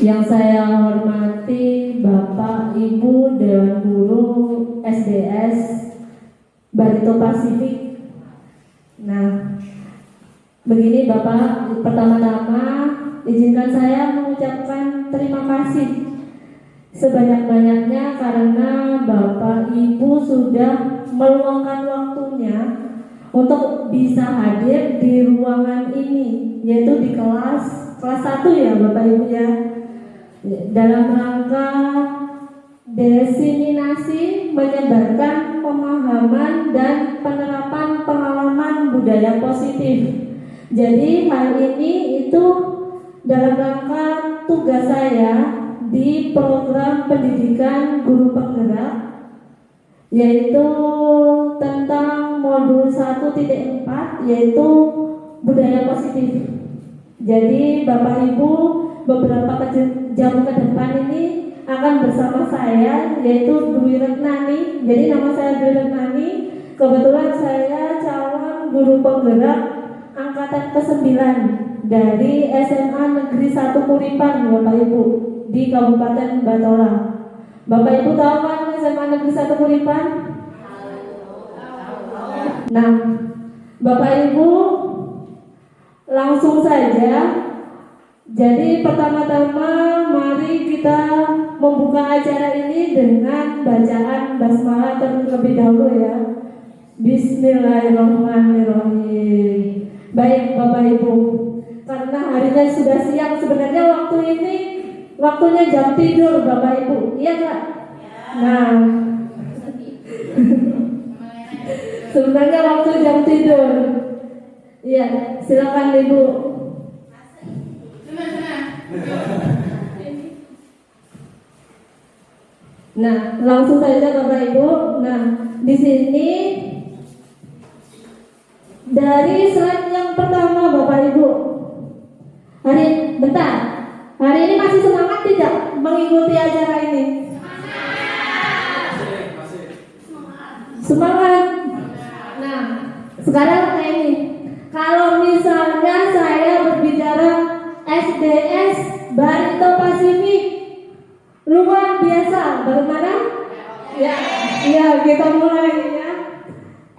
Yang saya hormati Bapak Ibu Dewan Guru SDS Barito Pasifik. Nah, begini Bapak, pertama-tama izinkan saya mengucapkan terima kasih sebanyak-banyaknya karena Bapak Ibu sudah meluangkan waktunya untuk bisa hadir di ruangan ini, yaitu di kelas 1 ya Bapak Ibu ya, dalam rangka diseminasi menyebarkan pemahaman dan penerapan pengalaman budaya positif. Jadi hal ini itu dalam rangka tugas saya di program pendidikan guru penggerak, yaitu tentang modul 1.4 yaitu budaya positif. Jadi Bapak Ibu beberapa jam ke depan ini akan bersama saya, yaitu Dwi Retnani. Jadi nama saya Dwi Retnani. Kebetulan saya calon guru penggerak angkatan ke-9 dari SMA Negeri 1 Kuripan Bapak Ibu di Kabupaten Batola. Bapak Ibu tahu kan SMA Negeri 1 Kuripan? Nah, Bapak Ibu langsung saja. Jadi pertama-tama mari kita membuka acara ini dengan bacaan basmalah terlebih dahulu ya. Bismillahirrahmanirrahim. Baik Bapak Ibu, karena harinya sudah siang, sebenarnya waktu ini waktunya jam tidur Bapak Ibu, iya Kak? Nah, sebenarnya waktu jam tidur. Iya, silakan Ibu. Nah, langsung saja Bapak Ibu. Nah, di sini dari slide yang pertama Bapak Ibu. Hari ini masih semangat tidak mengikuti acara ini? Semangat. Nah, sekarang ini, kalau misalnya saya berbicara SDS Barito Pasifik, luar biasa, bagaimana? Ya, kita mulai ya.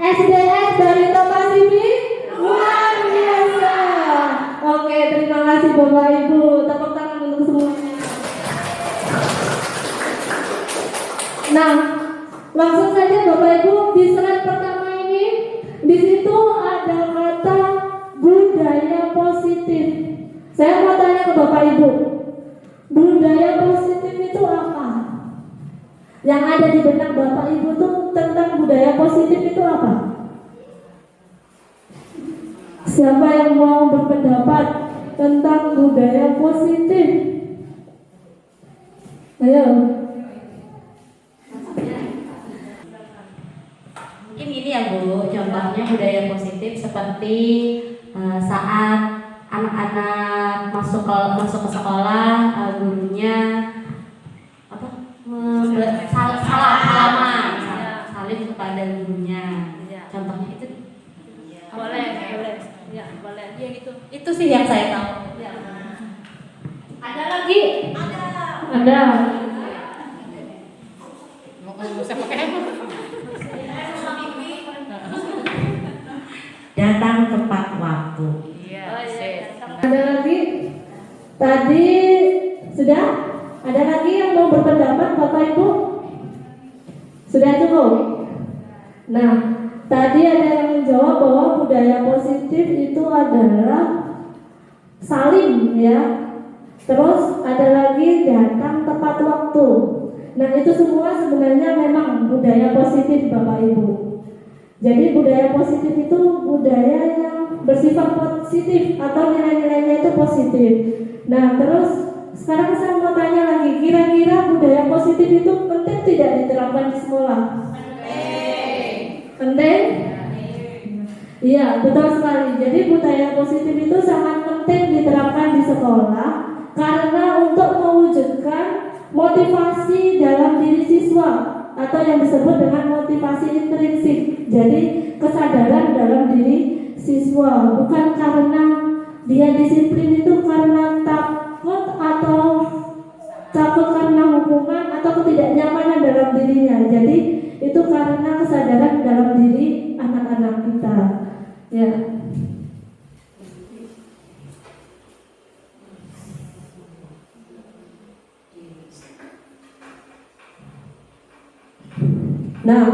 SDS Barito Pasifik, luar biasa. Oke, terima kasih Bapak Ibu. Tepuk tangan untuk semuanya. Nah, langsung saja Bapak Ibu, di slide pertama ini, di situ ada kata budaya positif. Saya mau tanya ke Bapak Ibu, budaya positif itu apa? Yang ada di benak Bapak Ibu tuh tentang budaya positif itu apa? Siapa yang mau berpendapat tentang budaya positif? Ayo. Mungkin ini ya Bu, contohnya budaya positif seperti saat anak-anak masuk ke sekolah, gurunya salim kepada gurunya. Contohnya itu boleh. Ya, boleh. Ya gitu. Itu sih yang saya tahu. Ya. Ada lagi? Ada. Datang tepat waktu. Ada lagi? Tadi sudah? Ada lagi yang mau berpendapat Bapak Ibu? Sudah cukup? Nah, tadi ada yang menjawab bahwa budaya positif itu adalah saling ya. Terus ada lagi datang tepat waktu. Nah, itu semua sebenarnya memang budaya positif Bapak Ibu. Jadi budaya positif itu budaya yang bersifat positif atau nilai-nilainya itu positif. Nah, terus sekarang saya mau tanya lagi, kira-kira budaya positif itu penting tidak diterapkan di sekolah? Penting? Iya, betul sekali. Jadi budaya positif itu sangat penting diterapkan di sekolah karena untuk mewujudkan motivasi dalam diri siswa atau yang disebut dengan motivasi intrinsik. Jadi kesadaran dalam diri siswa, bukan karena dia disiplin itu karena takut atau ketidaknyamanan dalam dirinya. Jadi itu karena kesadaran dalam diri anak-anak kita. Ya. Nah,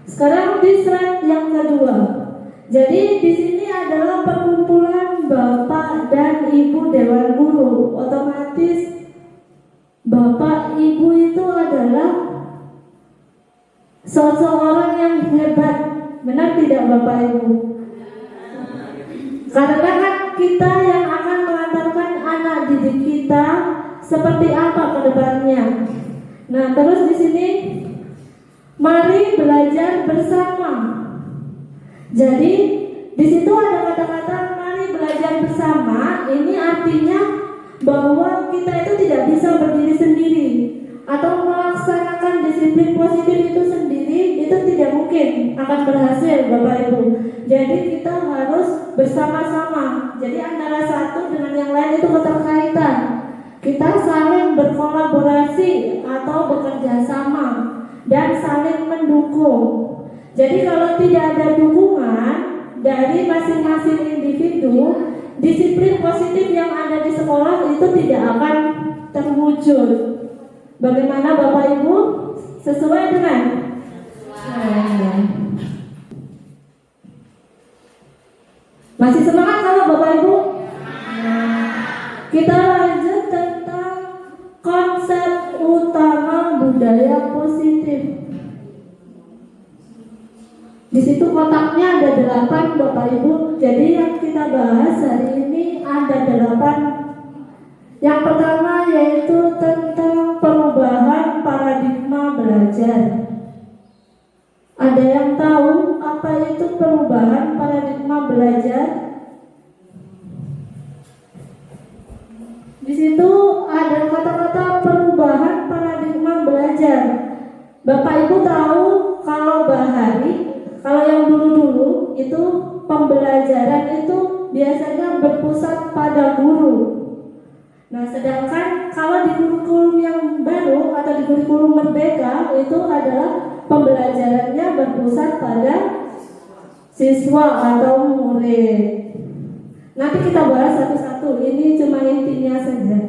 sekarang di slide yang kedua. Jadi di sini adalah perkumpulan Bapak dan Ibu Dewan Guru. Otomatis Bapak Ibu itu adalah seseorang yang hebat. Benar tidak Bapak Ibu? Karena kan kita yang akan mengantarkan anak didik kita seperti apa ke depannya. Nah, terus di sini mari belajar bersama. Jadi di situ ada kata-kata mari belajar bersama. Ini artinya bahwa kita itu tidak bisa berdiri sendiri atau melaksanakan disiplin positif itu sendiri, itu tidak mungkin akan berhasil Bapak Ibu. Jadi kita harus bersama-sama. Jadi antara satu dengan yang lain itu keterkaitan. Kita saling berkolaborasi atau bekerja sama dan saling mendukung. Jadi kalau tidak ada dukungan dari masing-masing individu, disiplin positif yang ada di sekolah itu tidak akan terwujud. Bagaimana Bapak Ibu? Sesuai dengan? Masih semangat kalau Bapak Ibu? Kita lanjut tentang konsep utama budaya positif. Di situ kotaknya ada 8 Bapak Ibu. Jadi yang kita bahas hari ini ada 8. Yang pertama yaitu tentang perubahan paradigma belajar. Ada yang tahu apa itu perubahan paradigma belajar? Di situ ada kata-kata perubahan paradigma belajar. Bapak Ibu tahu kalau bahari, kalau yang dulu-dulu itu pembelajaran itu biasanya berpusat pada guru. Nah, sedangkan kalau di kurikulum yang baru atau di kurikulum merdeka itu adalah pembelajarannya berpusat pada siswa atau murid. Nanti kita bahas satu-satu, ini cuma intinya saja.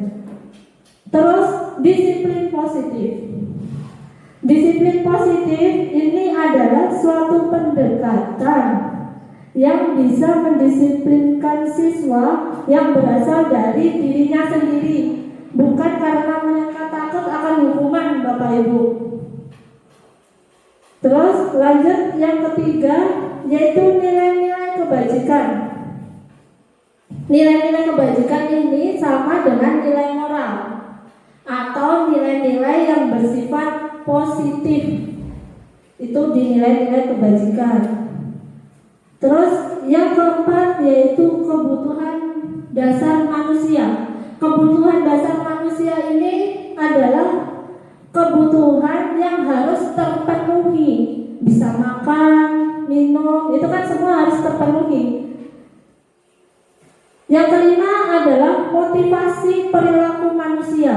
Terus disiplin positif. Disiplin positif ini adalah suatu pendekatan yang bisa mendisiplinkan siswa yang berasal dari dirinya sendiri, bukan karena mereka takut akan hukuman Bapak Ibu. Terus lanjut yang ketiga yaitu nilai-nilai kebajikan. Nilai-nilai kebajikan ini sama dengan nilai moral atau nilai-nilai yang bersifat positif. Itu di nilai-nilai kebajikan. Terus yang keempat yaitu kebutuhan dasar manusia. Kebutuhan dasar manusia ini adalah kebutuhan yang harus terpenuhi. Bisa makan, minum, itu kan semua harus terpenuhi. Yang kelima adalah motivasi perilaku manusia.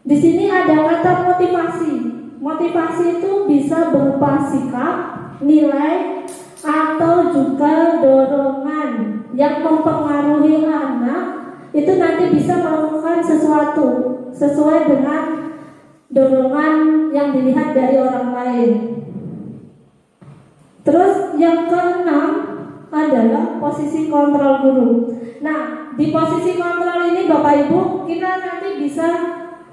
Di sini ada kata motivasi. Motivasi itu bisa berupa sikap, nilai, atau juga dorongan yang mempengaruhi anak itu nanti bisa melakukan sesuatu sesuai dengan dorongan yang dilihat dari orang lain. Terus yang keenam adalah posisi kontrol guru. Nah, di posisi kontrol ini Bapak Ibu, kita nanti bisa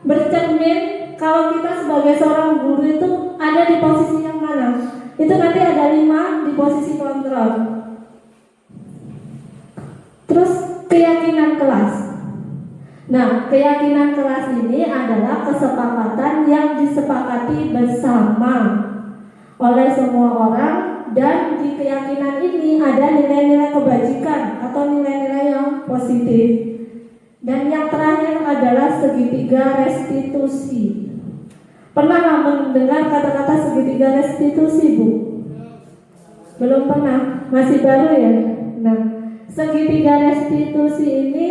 bercermin kalau kita sebagai seorang guru itu ada di posisi yang mana. Itu nanti ada 5 di posisi kontrol. Terus keyakinan kelas. Nah, keyakinan kelas ini adalah kesepakatan yang disepakati bersama oleh semua orang, dan di keyakinan ini ada nilai-nilai kebajikan atau nilai-nilai yang positif. Dan yang terakhir adalah segitiga restitusi. Pernah mendengar kata-kata segitiga restitusi, Bu? Belum pernah, masih baru ya. Nah, segitiga restitusi ini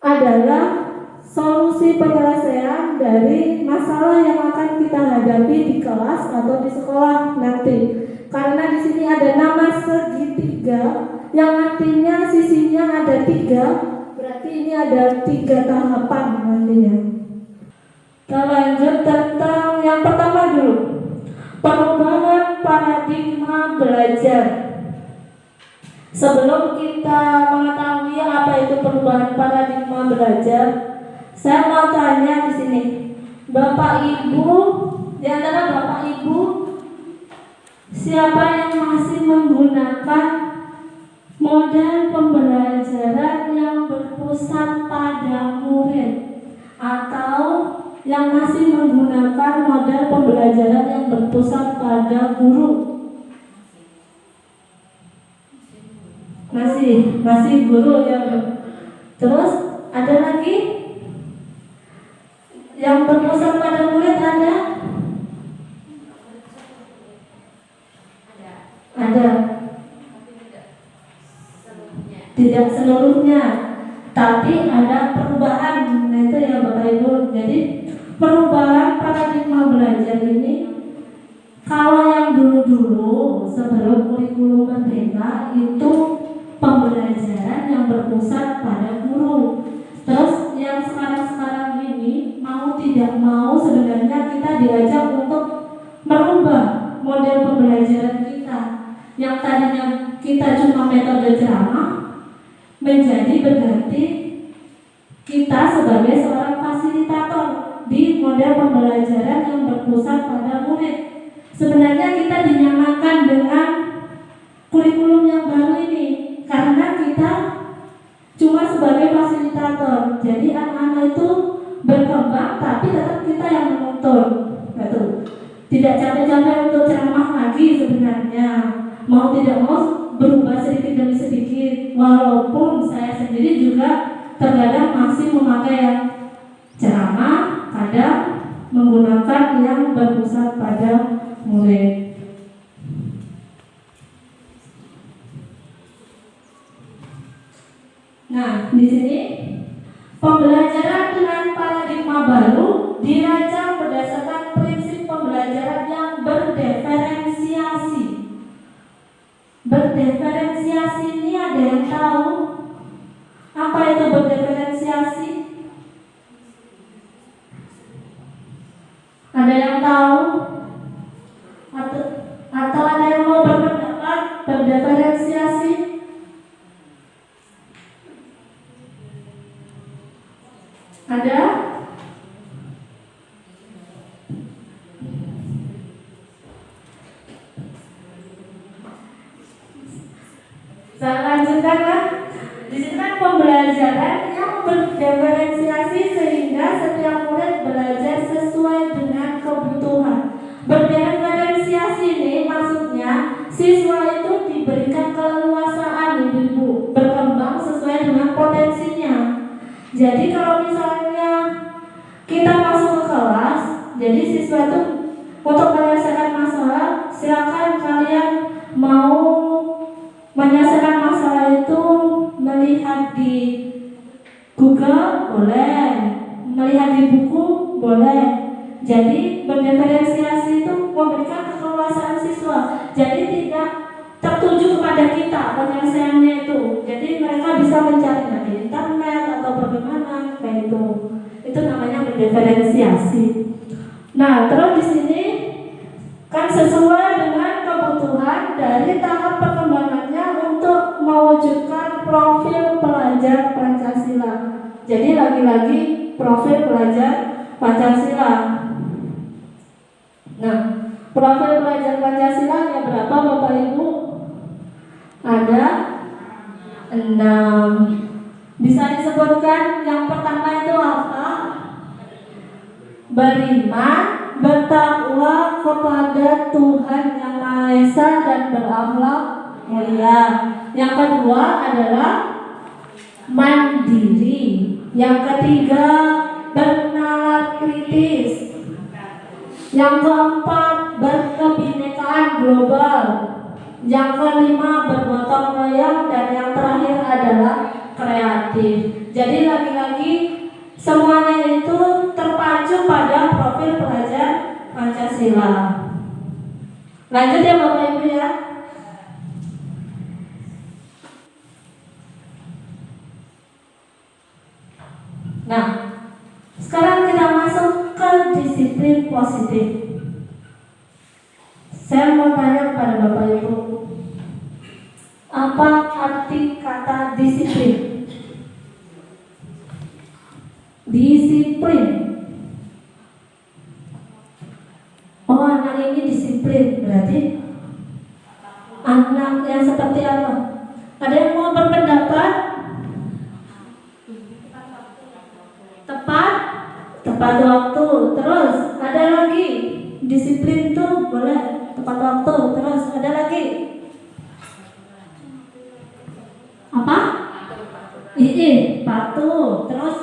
adalah solusi penyelesaian dari masalah yang akan kita hadapi di kelas atau di sekolah nanti. Karena di sini ada nama segitiga yang artinya sisinya ada 3, berarti ini ada 3 tahapan nantinya. Kita lanjut tentang yang pertama dulu, perubahan paradigma belajar. Sebelum kita mengetahui apa itu perubahan paradigma belajar, saya mau tanya di sini, Bapak Ibu, di antara Bapak Ibu, siapa yang masih menggunakan model pembelajaran yang berpusat pada murid, atau yang masih menggunakan model pembelajaran yang berpusat pada guru? Masih guru ya. Terus ada lagi yang berpusat pada murid, ada? Tidak seluruhnya, tapi ada perubahan. Nah itu ya Bapak Ibu. Jadi perubahan paradigma belajar ini, kalau yang dulu-dulu sebelum kurikulum merdeka itu pembelajaran yang berpusat pada guru. Terus yang sekarang ini mau tidak mau sebenarnya kita diajak untuk merubah model pembelajaran kita. Yang tadinya kita cuma metode ceramah menjadi berganti kita sebagai seorang fasilitator di model pembelajaran yang berpusat pada murid. Sebenarnya kita dinyamakan dengan kurikulum yang baru ini karena kita cuma sebagai fasilitator. Jadi anak-anak itu berkembang tapi tetap kita yang menuntun. Betul. Tidak capek-capek untuk ceramah lagi sebenarnya. Mau tidak mau berubah sedikit demi sedikit. Walaupun saya sendiri juga terkadang masih memakai yang ceramah, kadang menggunakan yang berpusat pada murid. Nah, di sini pembelajaran dengan paradigma baru dirancang berdasarkan prinsip pembelajaran yang berdiferensiasi. Berdiferensiasi ini ada yang tahu apa itu berdiferensiasi? Ada yang tahu? Atau ada yang mau berpendapat berdiferensiasi? Ada? Saya lanjutkan kan? Di sini kan pembelajaran yang berdiferensiasi sehingga setiap murid belajar sesuai dengan kebutuhan. Berdiferensiasi ini maksudnya siswa itu diberikan keleluasaan Ibu, berkembang sesuai dengan potensinya. Jadi kalau misalnya kita masuk ke kelas, jadi siswa itu untuk menyelesaikan masalah, silakan kalian mau menyelesaikan masalah itu melihat di Google boleh, melihat di buku boleh. Jadi berdiferensiasi itu memberikan keleluasaan siswa. Jadi tidak tertuju kepada kita penyelesaiannya itu. Jadi mereka bisa mencari di internet atau bagaimana kayak itu. Itu namanya berdiferensiasi. Nah, terus di sini kan sesuai dengan kebutuhan dari tahap perkembangannya untuk mewujudkan profil pelajar Pancasila. Jadi lagi-lagi profil pelajar Pancasila. Nah, profil pelajar Pancasila ada berapa Bapak Ibu? Ada 6. Bisa disebutkan yang pertama itu apa? Beriman, bertakwa kepada Tuhan Yang Maha Esa dan berakhlak mulia. Yang kedua adalah mandiri. Yang ketiga bernalar kritis. Yang keempat berkebinekaan global. Yang kelima bergotong royong, dan yang terakhir adalah kreatif. Jadi lagi-lagi semuanya Wakil Pelajar Pancasila. Lanjut ya Bapak Ibu ya. Nah, sekarang kita masuk ke disiplin positif. Saya mau tanya kepada Bapak Ibu, apa arti kata disiplin? Disiplin. Oh, anak ini disiplin, berarti anak yang seperti apa? Ada yang mau berpendapat? Tepat waktu. Terus ada lagi, disiplin tuh boleh tepat waktu. Terus ada lagi apa? Patuh. Terus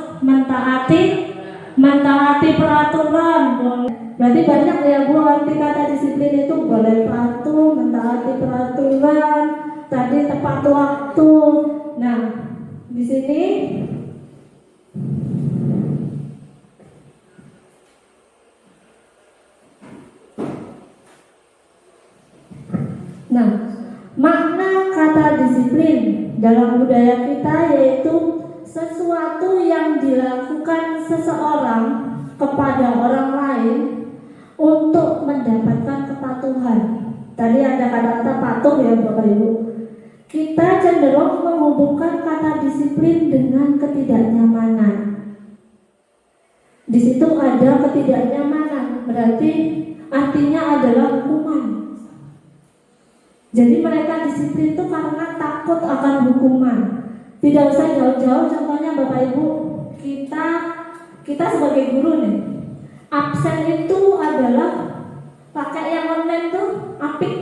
mentaati peraturan boleh. Berarti banyak ya Bu arti kata disiplin itu, boleh patuh, mentaati peraturan, tadi tepat waktu. Nah, di sini makna kata disiplin dalam budaya kita yaitu sesuatu yang dilakukan seseorang kepada orang lain untuk mendapatkan kepatuhan. Tadi ada kata-kata patuh ya Bapak Ibu. Kita cenderung menghubungkan kata disiplin dengan ketidaknyamanan. Di situ ada ketidaknyamanan, berarti artinya adalah hukuman. Jadi mereka disiplin itu karena takut akan hukuman. Tidak usah jauh-jauh, contohnya Bapak Ibu, kita sebagai guru nih, absen itu adalah pakai yang online tuh apik.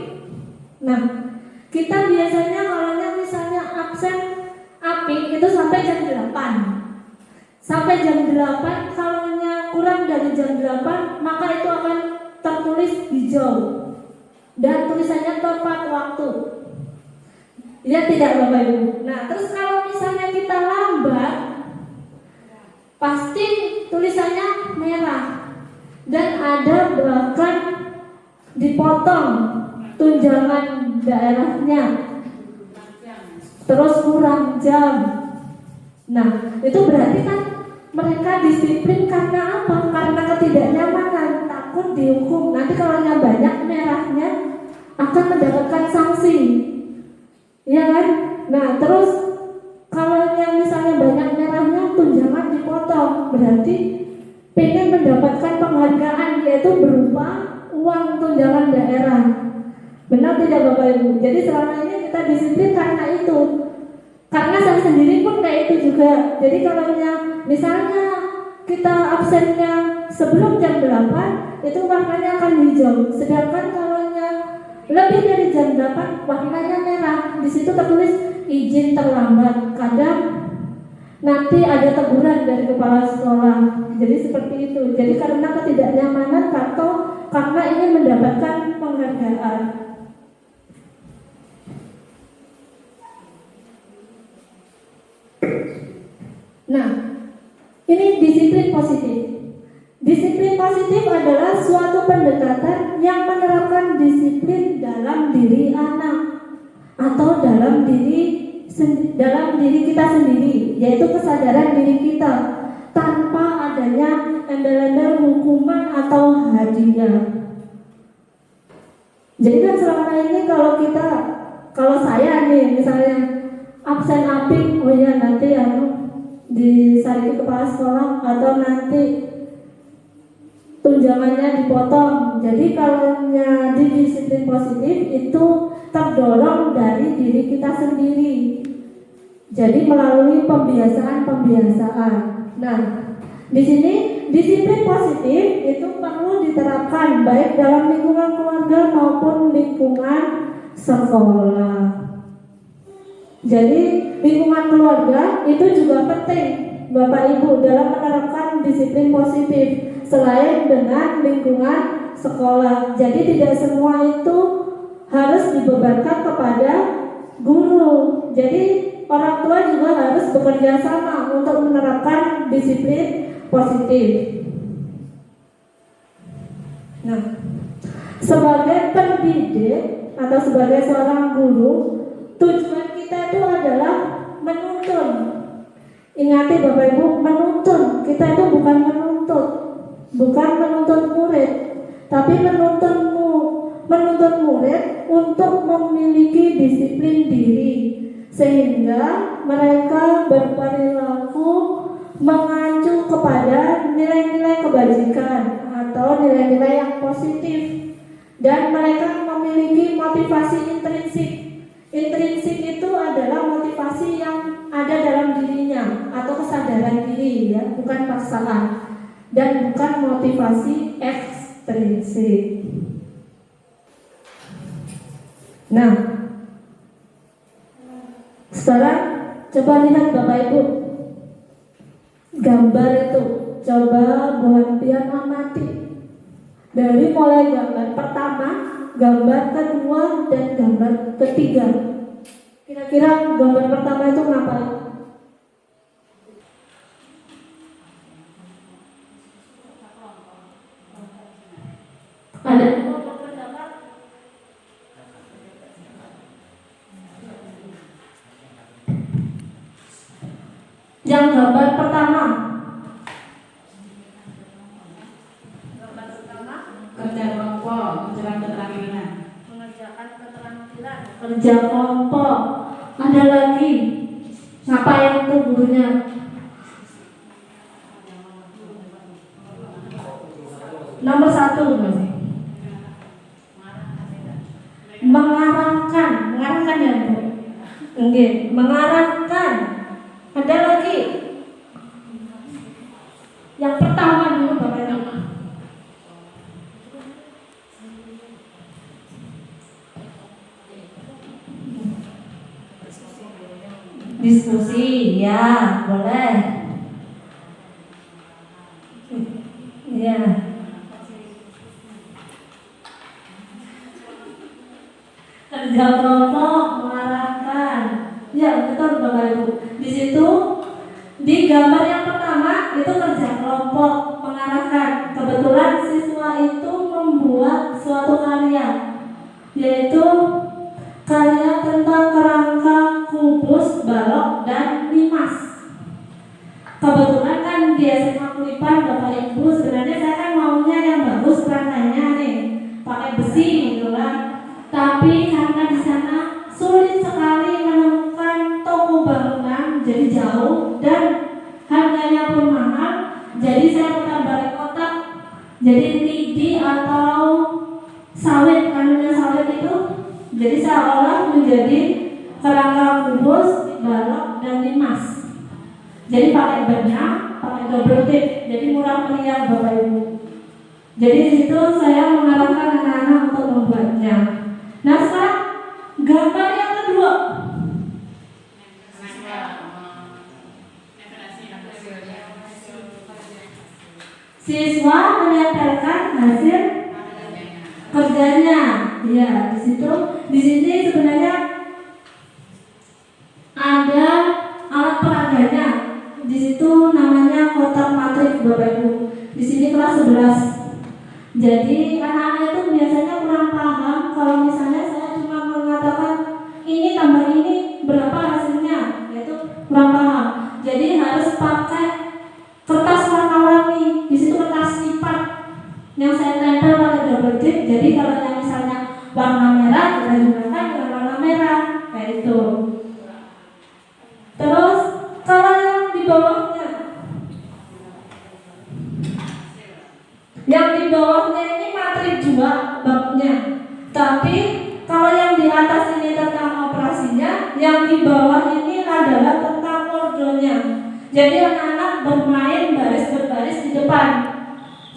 Nah, kita biasanya kalau misalnya absen apik itu sampai jam 8. Sampai jam 8, kalau kurang dari jam 8, maka itu akan tertulis hijau dan tulisannya tepat waktu. Ya tidak Bapak Ibu. Nah, terus kalau misalnya kita lambat, pasti tulisannya merah dan ada bahkan dipotong tunjangan daerahnya, terus kurang jam. Nah, itu berarti kan mereka disiplin karena apa? Karena ketidaknyamanan, takut dihukum. Nanti kalau banyak merahnya akan mendapatkan sanksi, ya kan? Nah, terus kalau misalnya banyak merahnya, tunjangan dipotong, berarti pengen mendapatkan penghargaan, yaitu berupa uang tunjangan daerah. Benar tidak Bapak Ibu? Jadi selama ini kita disiplin karena itu. Karena saya sendiri pun kayak itu juga. Jadi kalau misalnya kita absennya sebelum jam 8, itu warnanya akan hijau. Sedangkan kalau lebih dari jam 8, warnanya merah. Di situ tertulis izin terlambat. Kadang nanti ada teguran dari kepala sekolah. Jadi seperti itu. Jadi karena ketidaknyamanan atau karena ingin mendapatkan penghargaan. Nah, ini disiplin positif. Disiplin positif adalah suatu pendekatan yang menerapkan disiplin dalam diri anak atau dalam diri kita sendiri, yaitu kesadaran diri kita tanpa adanya embel-embel hukuman atau hadiah. Jadi kan selama ini kalau saya nih misalnya absen apik, oh ya nanti disariki kepala sekolah atau nanti tunjangannya dipotong. Jadi kalau di disiplin positif itu terdorong dari diri kita sendiri. Jadi melalui pembiasaan. Nah, di sini disiplin positif itu perlu diterapkan baik dalam lingkungan keluarga maupun lingkungan sekolah. Jadi lingkungan keluarga itu juga penting Bapak Ibu dalam menerapkan disiplin positif selain dengan lingkungan sekolah. Jadi tidak semua itu harus dibebankan kepada guru. Jadi orang tua juga harus bekerja sama untuk menerapkan disiplin positif. Nah, sebagai pendidik atau sebagai seorang guru, tujuan kita itu adalah menuntun. Ingati Bapak Ibu, menuntun. Kita itu bukan menuntut murid, tapi menuntun murid untuk memiliki disiplin diri, sehingga mereka berperilaku mengacu kepada nilai-nilai kebajikan atau nilai-nilai yang positif, dan mereka memiliki motivasi intrinsik. Intrinsik itu adalah motivasi yang ada dalam dirinya atau kesadaran diri, ya, bukan paksaan, dan bukan motivasi ekstrinsik. Nah, sekarang coba lihat Bapak Ibu gambar itu, coba perhatian amati dari mulai gambar pertama, gambar kedua, dan gambar ketiga. Kira-kira gambar pertama itu ngapain? Ada yang gambar pertama Kerja kelompok, keterampilan. mengerjakan keterampilan, kerja kelompok. Ada lagi, ngapain tuh gurunya? Nomor 1 masih mengarahkan ya Bu? Enggak, mengarahkan. Ada lagi, yang pertama dulu Bapak Ibu. Diskusi, ya boleh. Ya. Kerja kelompok, mengarahkan. Ya betul Bapak Ibu. Di situ di gambar yang pertama itu kerja kelompok, mengarahkan. Kebetulan siswa itu membuat suatu karya, yaitu karya tentang kerangka kubus, balok, dan limas. Kebetulan kan di SMA Kulipan Bapak Ibu, sebenarnya saya kan maunya yang bagus kerangkanya nih, pakai besi gitu kan. Tapi karena di sana sulit sekali menemukan toko bangunan, jadi jauh dan harganya pun mahal, jadi saya putar balik kotak. Jadi lidi atau sawit, kanunya sawit itu, jadi saya olah menjadi kerangka kubus, balok, dan limas. Jadi pakai benang, pakai double tip, jadi murah meriah Bapak Ibu. Jadi di situ saya mengarahkan anak-anak untuk membuatnya. Nah sekarang gambar yang kedua. Siswa menempelkan hasil kerjanya. Ya, di sini sebenarnya ada alat peraganya. Di situ namanya kotak matrik Bapak Ibu. Di sini kelas 11. Jadi anak-anak itu biasanya kurang paham kalau misalnya saya cuma mengatakan ini tambah ini berapa hasilnya, yaitu kurang paham. Jadi harus pakai kertas warna-warni. Di situ kertas lipat yang saya tempel pakai double tip. Jadi kalau yang misalnya warna merah, kita gunakan dengan warna merah, kayak itu. Terus kalau yang di bawahnya, ini matrik juga babnya. Tapi kalau yang di atas ini tentang operasinya, yang di bawah ini adalah tentang ordonya. Jadi anak-anak bermain baris berbaris di depan.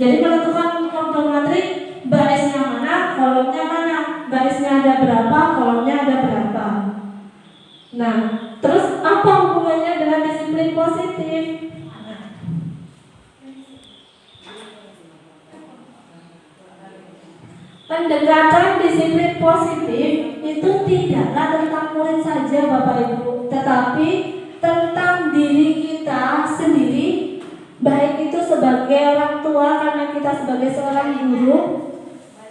Jadi menentukan ordo matrik, barisnya mana, kolomnya mana, barisnya ada berapa, kolomnya ada berapa. Nah, terus apa hubungannya dengan disiplin positif? Pendekatan disiplin positif itu tidaklah tentang murid saja Bapak Ibu, tetapi tentang diri kita sendiri, baik itu sebagai orang tua karena kita sebagai seorang guru,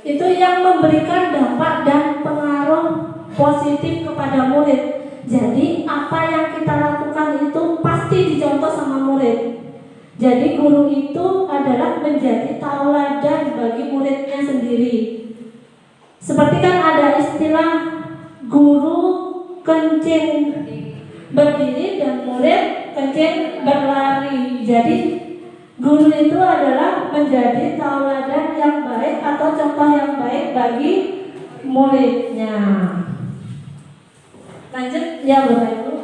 itu yang memberikan dampak dan pengaruh positif kepada murid. Jadi apa yang kita lakukan itu pasti dicontoh sama murid. Jadi guru itu adalah menjadi tauladan bagi muridnya sendiri. Seperti kan ada istilah guru kencing berdiri dan murid kencing berlari. Jadi guru itu adalah menjadi tauladan yang baik atau contoh yang baik bagi muridnya. Lanjut ya Bapak Ibu.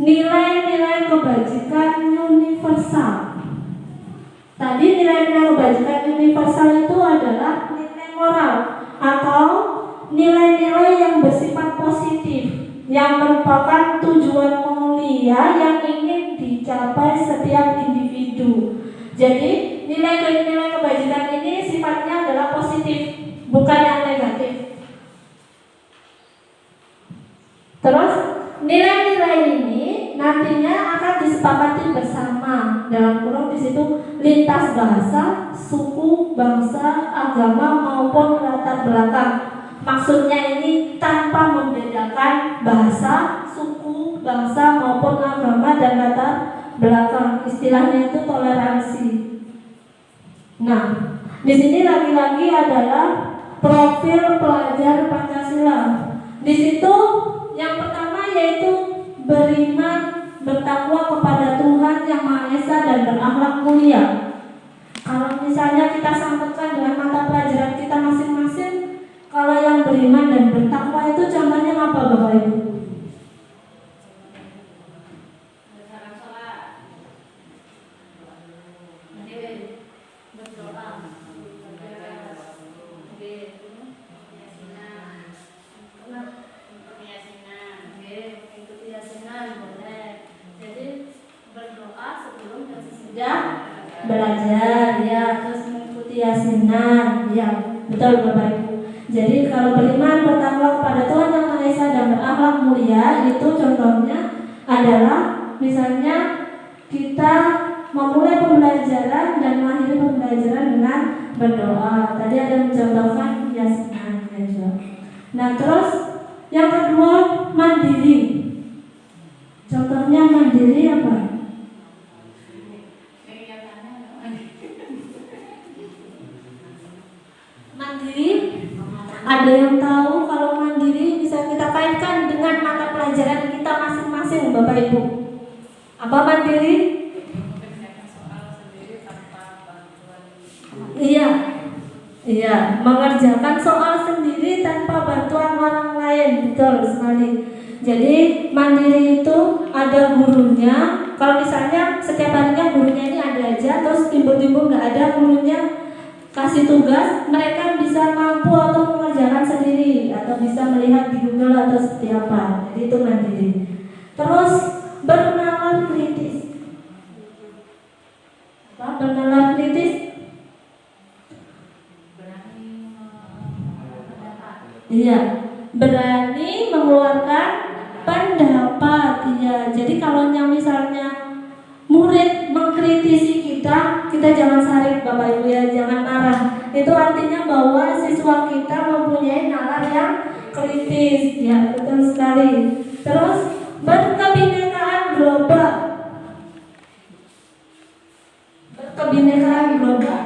Nilai-nilai kebajikan universal. Tadi nilai-nilai kebajikan universal itu adalah nilai moral atau nilai-nilai yang bersifat positif yang merupakan tujuan mulia yang ingin dicapai setiap individu. Jadi nilai-nilai kebajikan ini sifatnya adalah positif, bukan yang negatif. Terus nilai-nilai ini nantinya akan disepakati bersama, dalam kurung di situ lintas bahasa, suku, bangsa, agama maupun latar belakang. Maksudnya ini tanpa membedakan bahasa, suku, bangsa maupun agama dan latar belakang. Istilahnya itu toleransi. Nah, di sini lagi-lagi adalah profil pelajar Pancasila. Di situ yang pertama yaitu beriman, bertakwa kepada Tuhan Yang Maha Esa dan berakhlak mulia. Kalau misalnya kita sangkutkan dengan mata pelajaran kita masing-masing, kalau yang beriman dan bertakwa itu contohnya apa Bapak Ibu? Belajar ya, terus mengikuti yasinan ya, betul Bapak Ibu. Jadi kalau beriman bertakwa kepada Tuhan Yang Maha Esa dan berakhlak mulia itu contohnya adalah misalnya kita memulai pembelajaran dan mengakhiri pembelajaran dengan berdoa. Tadi ada yang mencontohkan yasinan ya. Nah terus yang kedua mandiri. Contohnya mandiri apa? Mandiri, ada yang tahu kalau mandiri bisa kita kaitkan dengan mata pelajaran kita masing-masing Bapak Ibu. Apa mandiri? Iya, mengerjakan soal sendiri tanpa bantuan orang lain, betul sekali. Jadi mandiri itu ada gurunya. Kalau misalnya setiap harinya gurunya ini ada aja, terus timbul-timbul nggak ada gurunya kasih tugas, mereka bisa mampu atau mengerjakan sendiri atau bisa melihat di Google atau seperti apa. Jadi itu mandiri. Terus bernalar kritis. Apa bernalar kritis? Iya, berani mengeluarkan pendapat. Iya, jadi kalau yang misalnya murid mengkritisi kita jangan sarik Bapak Ibu ya, jangan marah. Itu artinya bahwa siswa kita mempunyai nalar yang kritis. Ya, betul sekali. Terus berkebinekaan global. Berkebinekaan global.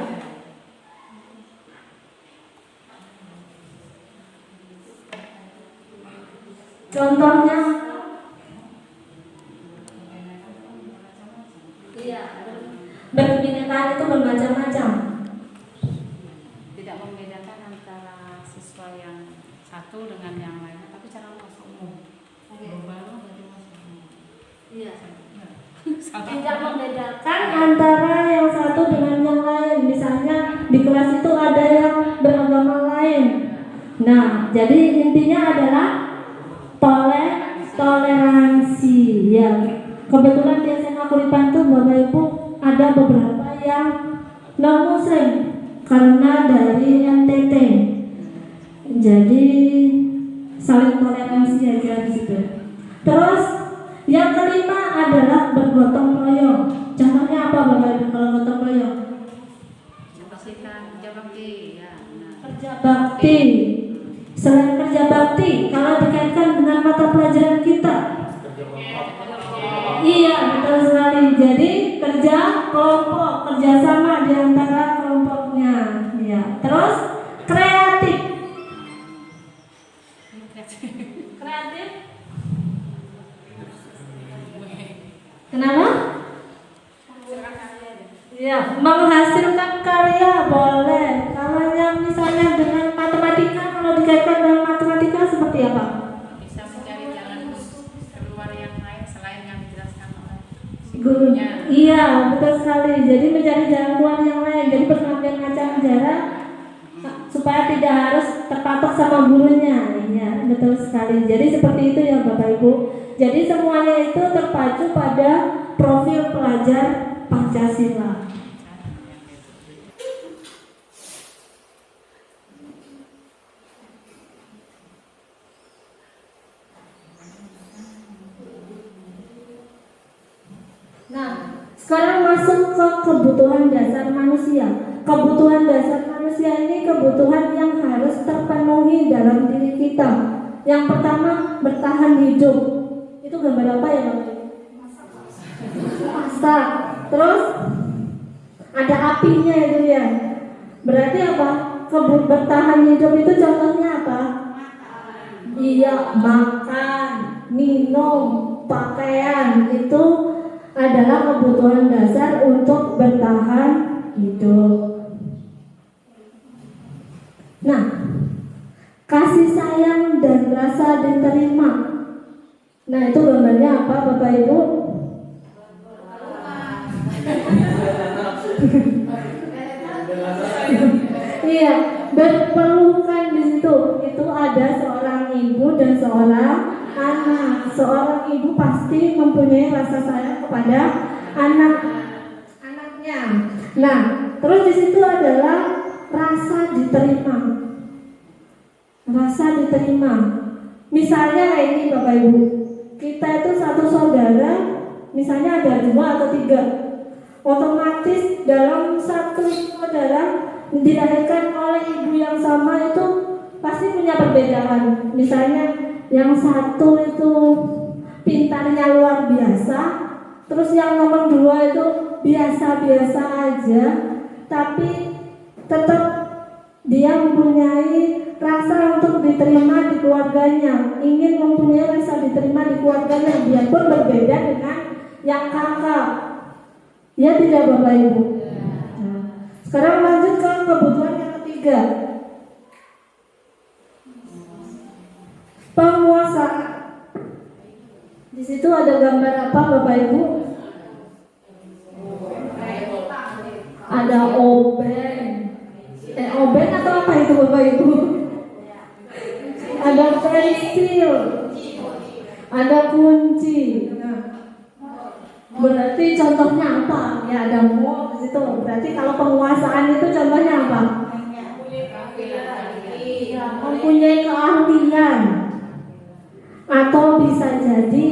Contohnya berkebinekaan itu bermacam-macam. Tidak membedakan antara siswa yang satu dengan yang lainnya, tapi cara masuk umum. Global berarti masuk umum. Iya. Tidak membedakan antara yang satu dengan yang lain. Misalnya di kelas itu ada yang beragama lain. Nah, jadi intinya adalah toleransi ya. Kebetulan di SMA Kuripan tuh Bapak Ibu ada beberapa yang non muslim karena dari NTT. Jadi saling toleransi aja di situ. Terus yang kelima ada Kerja bakti. Selain kerja bakti, kalau dikaitkan dengan mata pelajaran kita, iya betul sekali. Jadi kerja kelompok, kerjasama di antara kelompoknya. Ya. Terus kreatif. Kreatif. Kenapa? Ya, menghasilkan karya boleh. Kalau yang misalnya dengan matematika, kalau dikaitkan dengan matematika seperti apa? Bisa mencari jalan keluar yang lain selain yang dijelaskan oleh Gurunya. Iya, betul sekali. Jadi mencari jalan keluar yang lain. Jadi berbagai macam cara supaya tidak harus terpatok sama gurunya. Iya, betul sekali. Jadi seperti itu ya Bapak Ibu. Jadi semuanya itu terpacu pada profil pelajar Pancasila. Nah, sekarang masuk ke kebutuhan dasar manusia. Kebutuhan dasar manusia ini kebutuhan yang harus terpenuhi dalam diri kita. Yang pertama, bertahan hidup. Itu gambar apa ya Bapak? Masak. Terus ada apinya itu ya. Berarti apa? Bertahan hidup itu contohnya apa? Iya, makan, minum, pakaian. Itu adalah kebutuhan dasar untuk bertahan hidup. Nah, kasih sayang dan rasa diterima. Nah, itu gambarnya apa Bapak Ibu? Iya, berpelukan di situ. Itu ada seorang ibu dan seorang anak. Seorang ibu pasti mempunyai rasa sayang kepada anaknya. Nah, terus di situ adalah rasa diterima. Rasa diterima. Misalnya kayak ini Bapak Ibu. Kita itu satu saudara, misalnya ada 2 atau 3. Otomatis dalam satu saudara dilahirkan oleh ibu yang sama itu pasti punya perbedaan. Misalnya yang satu itu pintarnya luar biasa, terus yang nomor 2 itu biasa-biasa aja, tapi tetap dia mempunyai rasa untuk diterima di keluarganya, ingin mempunyai rasa diterima di keluarganya, biarpun berbeda dengan yang kakak. Ya tidak Bapak Ibu. Nah, sekarang lanjut ke kebutuhan yang ketiga, penguasa. Di situ ada gambar apa Bapak Ibu? Ada obeng. Obeng atau apa itu Bapak Ibu? Ada pensil, ada kunci. Nah, berarti contohnya apa? Ya ada mall di situ. Berarti kalau penguasaan itu contohnya apa? Ya, mempunyai keahlian. Atau bisa jadi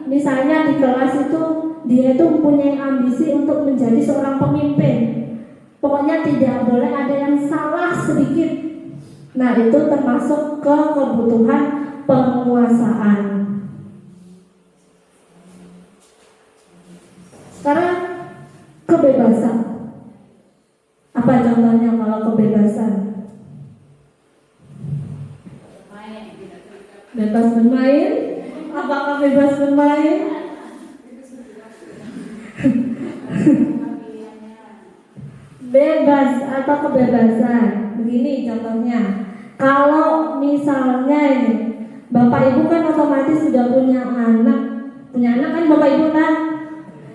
misalnya di kelas itu dia itu mempunyai ambisi untuk menjadi seorang pemimpin. Pokoknya tidak boleh ada yang salah sedikit. Nah, itu termasuk ke kebutuhan penguasaan. Sekarang kebebasan. Apa contohnya kalau kebebasan? Bebas bermain? Apakah bebas bermain? Bebas atau kebebasan. Begini contohnya. Kalau misalnya ini Bapak Ibu kan otomatis sudah punya anak. Punya anak kan Bapak Ibu kan?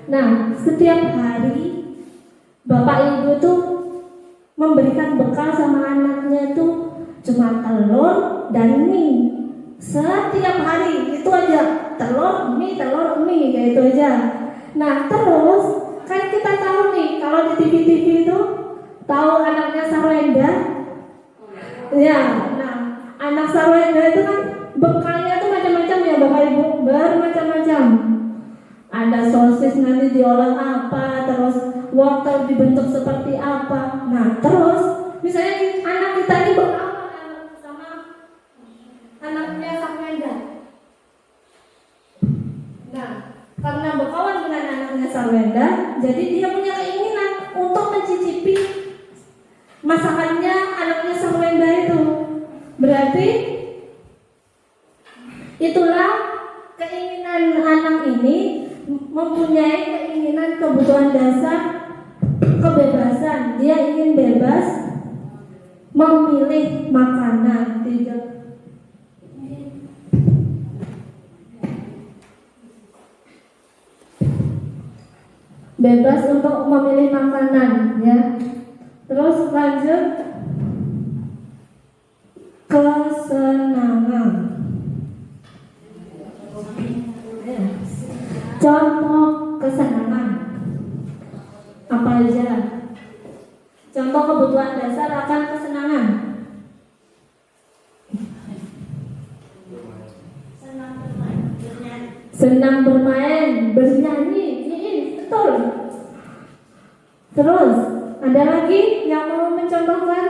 Nah, setiap hari Bapak Ibu tuh memberikan bekal sama anaknya tuh cuma telur dan mie. Setiap hari itu aja, telur mie kayak itu aja. Nah, terus kan kita tahu nih kalau di TV-TV itu tahu anaknya Sarwenda. Ya, nah anak Sarwenda itu kan bekalnya tuh macam-macam ya Bapak Ibu, bermacam-macam. Ada sosis nanti diolah apa, terus wortel dibentuk seperti apa. Nah, terus misalnya anak kita ini bekal Jadi dia punya keinginan untuk mencicipi masakannya anaknya sang Wenda itu. Berarti itulah keinginan anak ini mempunyai keinginan kebutuhan dasar kebebasan. Dia ingin bebas memilih makanan, tidak bebas untuk memilih makanan, ya. Terus lanjut kesenangan. Contoh kesenangan apa aja? Contoh kebutuhan dasar akan kesenangan. Senang bermain, bernyanyi, betul. Terus ada lagi yang mau mencontohkan?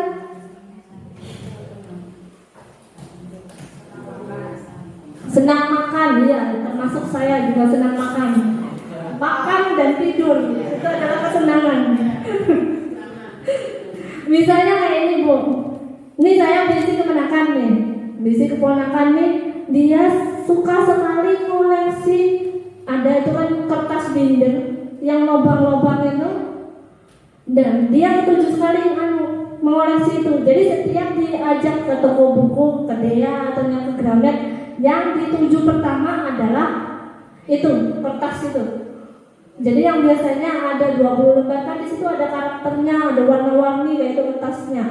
Senang makan, ya, termasuk saya juga senang makan. Makan dan tidur itu adalah kesenangan. Misalnya kayak ini, Bu. Ini saya bisi keponakan nih. Bisi keponakan nih, dia suka sekali koleksi. Ada itu kan kertas binder yang lubang-lubang itu. Dan dia setuju sekali mengoleksi itu. Jadi setiap diajak ke toko buku, ke Dea atau yang ke Gramet, yang dituju pertama adalah itu kertas itu. Jadi yang biasanya ada 20 lembar, kan di situ ada karakternya, ada warna-warni yaitu kertasnya.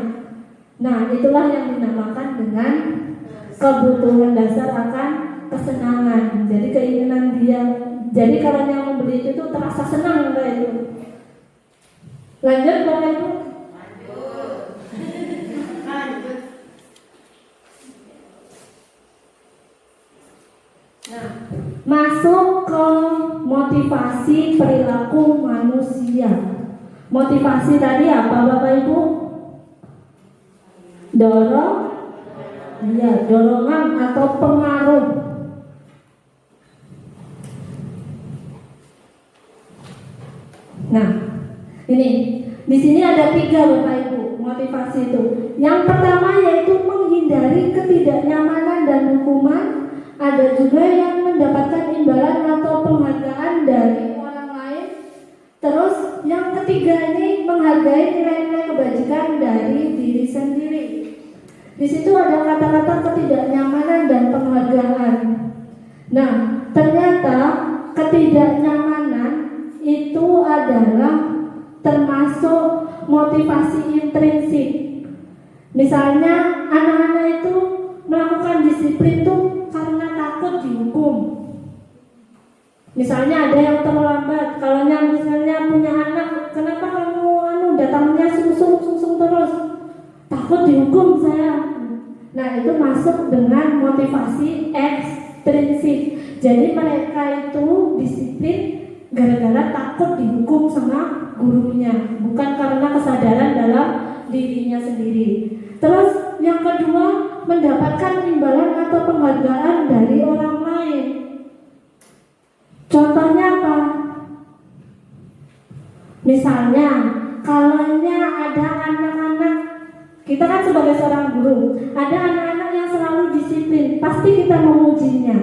Nah, itulah yang dinamakan dengan kebutuhan dasar akan kesenangan. Jadi keinginan dia. Jadi kalau yang membeli itu terasa senang kayak itu. Lanjut Bapak Ibu. Nah, masuk ke motivasi perilaku manusia. Motivasi tadi apa Bapak Ibu? Dorongan atau pengaruh. Nah, ini di sini ada 3 Bapak Ibu motivasi itu. Yang pertama yaitu menghindari ketidaknyamanan dan hukuman. Ada juga yang mendapatkan imbalan atau penghargaan dari orang lain. Terus yang ketiga ini menghargai nilai-nilai kebajikan dari diri sendiri. Di situ ada kata-kata ketidaknyamanan dan penghargaan. Nah, ternyata ketidaknyamanan itu adalah termasuk motivasi intrinsik. Misalnya anak-anak itu melakukan disiplin itu karena takut dihukum. Misalnya ada yang terlambat, kalau yang misalnya punya anak, kenapa kamu datangnya sungsung terus? Takut dihukum saya. Nah, itu masuk dengan motivasi ekstrinsik. Jadi mereka itu disiplin gara-gara takut dihukum sama gurunya, bukan karena kesadaran dalam dirinya sendiri. Terus yang kedua, mendapatkan imbalan atau penghargaan dari orang lain. Contohnya apa? Misalnya, kalau ada anak-anak, kita kan sebagai seorang guru, ada anak-anak yang selalu disiplin, pasti kita memujinya.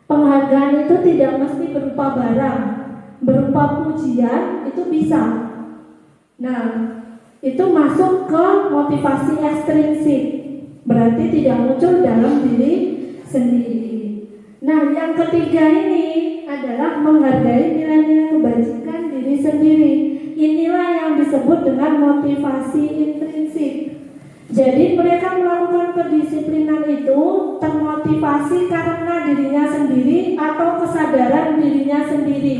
Penghargaan itu tidak mesti berupa barang, berupa pujian itu bisa. Nah, itu masuk ke motivasi ekstrinsik, berarti tidak muncul dalam diri sendiri. Nah, yang ketiga ini adalah menghargai nilai-nilai kebajikan diri sendiri. Inilah yang disebut dengan motivasi intrinsik. Jadi mereka melakukan kedisiplinan itu termotivasi karena dirinya sendiri atau kesadaran dirinya sendiri,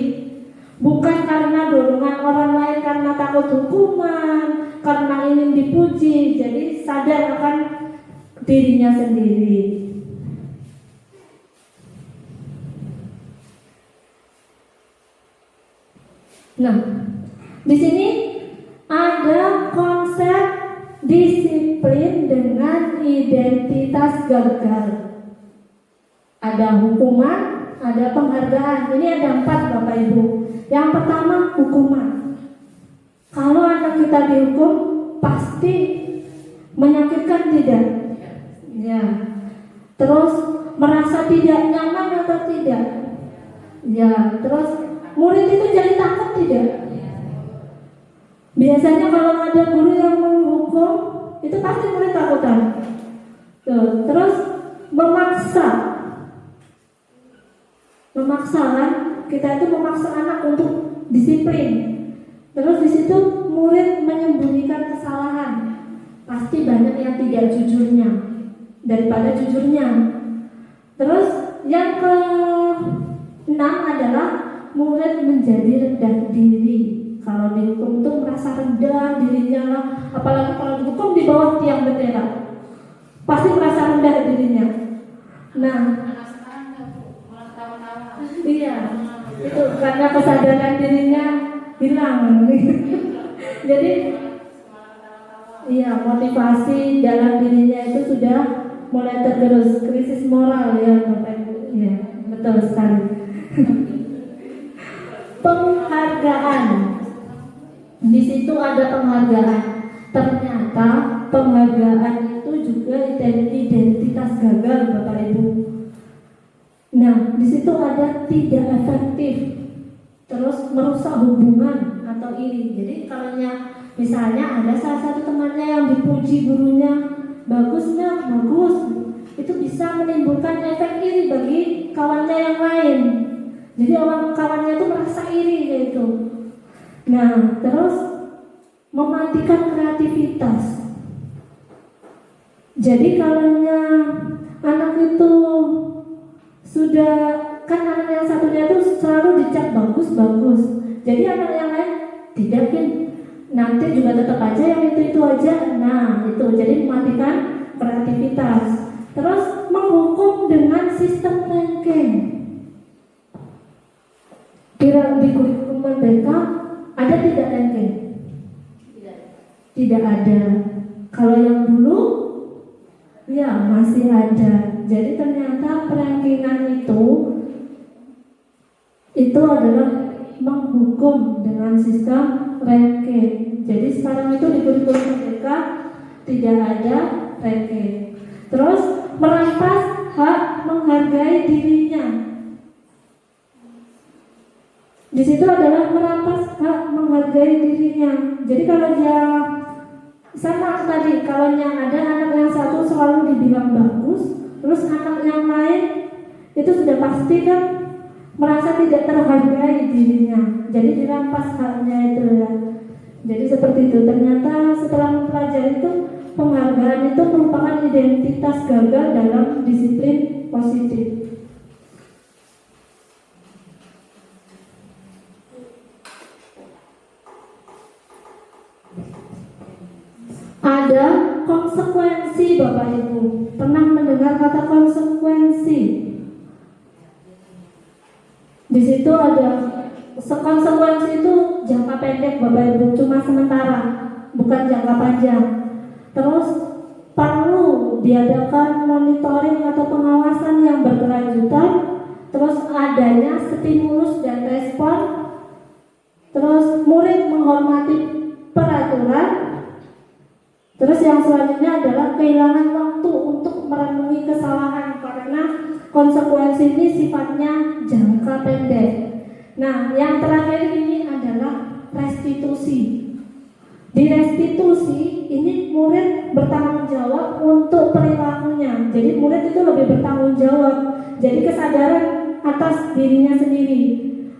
bukan karena dorongan orang lain, karena takut hukuman, karena ingin dipuji. Jadi sadar akan dirinya sendiri. Nah, di sini ada konsep disiplin dengan identitas gagal. Ada hukuman, ada penghargaan. Ini ada 4 Bapak Ibu. Yang pertama hukuman. Kalau anak kita dihukum pasti menyakitkan tidak? Ya. Terus merasa tidak nyaman atau tidak? Ya. Terus murid itu jadi takut tidak? Biasanya kalau ada guru yang menghukum itu pasti murid takutan. Tuh. Terus memaksa kan? Kita itu memaksa anak untuk disiplin. Terus di situ murid menyembunyikan kesalahan. Pasti banyak yang tidak jujurnya daripada jujurnya. Terus yang ke-6 adalah murid menjadi rendah diri. Kalau dihukum itu merasa rendah dirinya lah. Apalagi kalau dihukum di bawah tiang bendera, pasti merasa rendah dirinya. Nah, iya, itu karena kesadaran dirinya hilang. Jadi iya, motivasi dalam dirinya itu sudah mulai tergerus, krisis moral ya Bapak Ibu. Ya, betul sekali. Penghargaan. Di situ ada penghargaan. Ternyata penghargaan itu juga identitas gagal Bapak Ibu. Nah, di situ ada tidak efektif, terus merusak hubungan atau iri. Jadi kalau misalnya ada salah satu temannya yang dipuji gurunya, bagusnya, bagus, itu bisa menimbulkan efek iri bagi kawannya yang lain. Jadi kawannya itu merasa iri gitu. Nah, terus mematikan kreativitas. Jadi kalau anak itu sudah, kan anak yang satunya itu selalu dicap bagus. Jadi anak yang lain tidak, nanti juga tetap aja yang itu aja. Nah, itu jadi mematikan kreativitas. Terus menghukum dengan sistem ranking. Kira di kurikulum mereka ada tidak ranking? Tidak ada. Kalau yang dulu ya masih ada. Jadi ternyata perankingan itu adalah menghukum dengan sistem ranking. Jadi sekarang itu di kurikulum mereka tidak ada ranking. Terus merampas hak menghargai dirinya. Di situ adalah merampas hak menghargai dirinya. Jadi kalau dia sama tadi, kalau yang ada anak yang satu selalu dibilang bagus, terus anak yang lain itu sudah pasti kan merasa tidak terhargai dirinya. Jadi dirampas haknya itu ya. Jadi seperti itu. Ternyata setelah mempelajari itu, penghargaan itu merupakan identitas gagal dalam disiplin positif. Ada konsekuensi Bapak Ibu. Pernah mendengar kata konsekuensi? Di situ ada konsekuensi itu jangka pendek Bapak Ibu, cuma sementara, bukan jangka panjang. Terus perlu diadakan monitoring atau pengawasan yang berkelanjutan. Terus adanya stimulus dan respon. Terus murid menghormati peraturan. Terus yang selanjutnya adalah kehilangan waktu untuk merenungi kesalahan karena konsekuensi ini sifatnya jangka pendek. Nah, yang terakhir ini adalah restitusi. Di restitusi ini murid bertanggung jawab untuk perilakunya. Jadi murid itu lebih bertanggung jawab. Jadi kesadaran atas dirinya sendiri.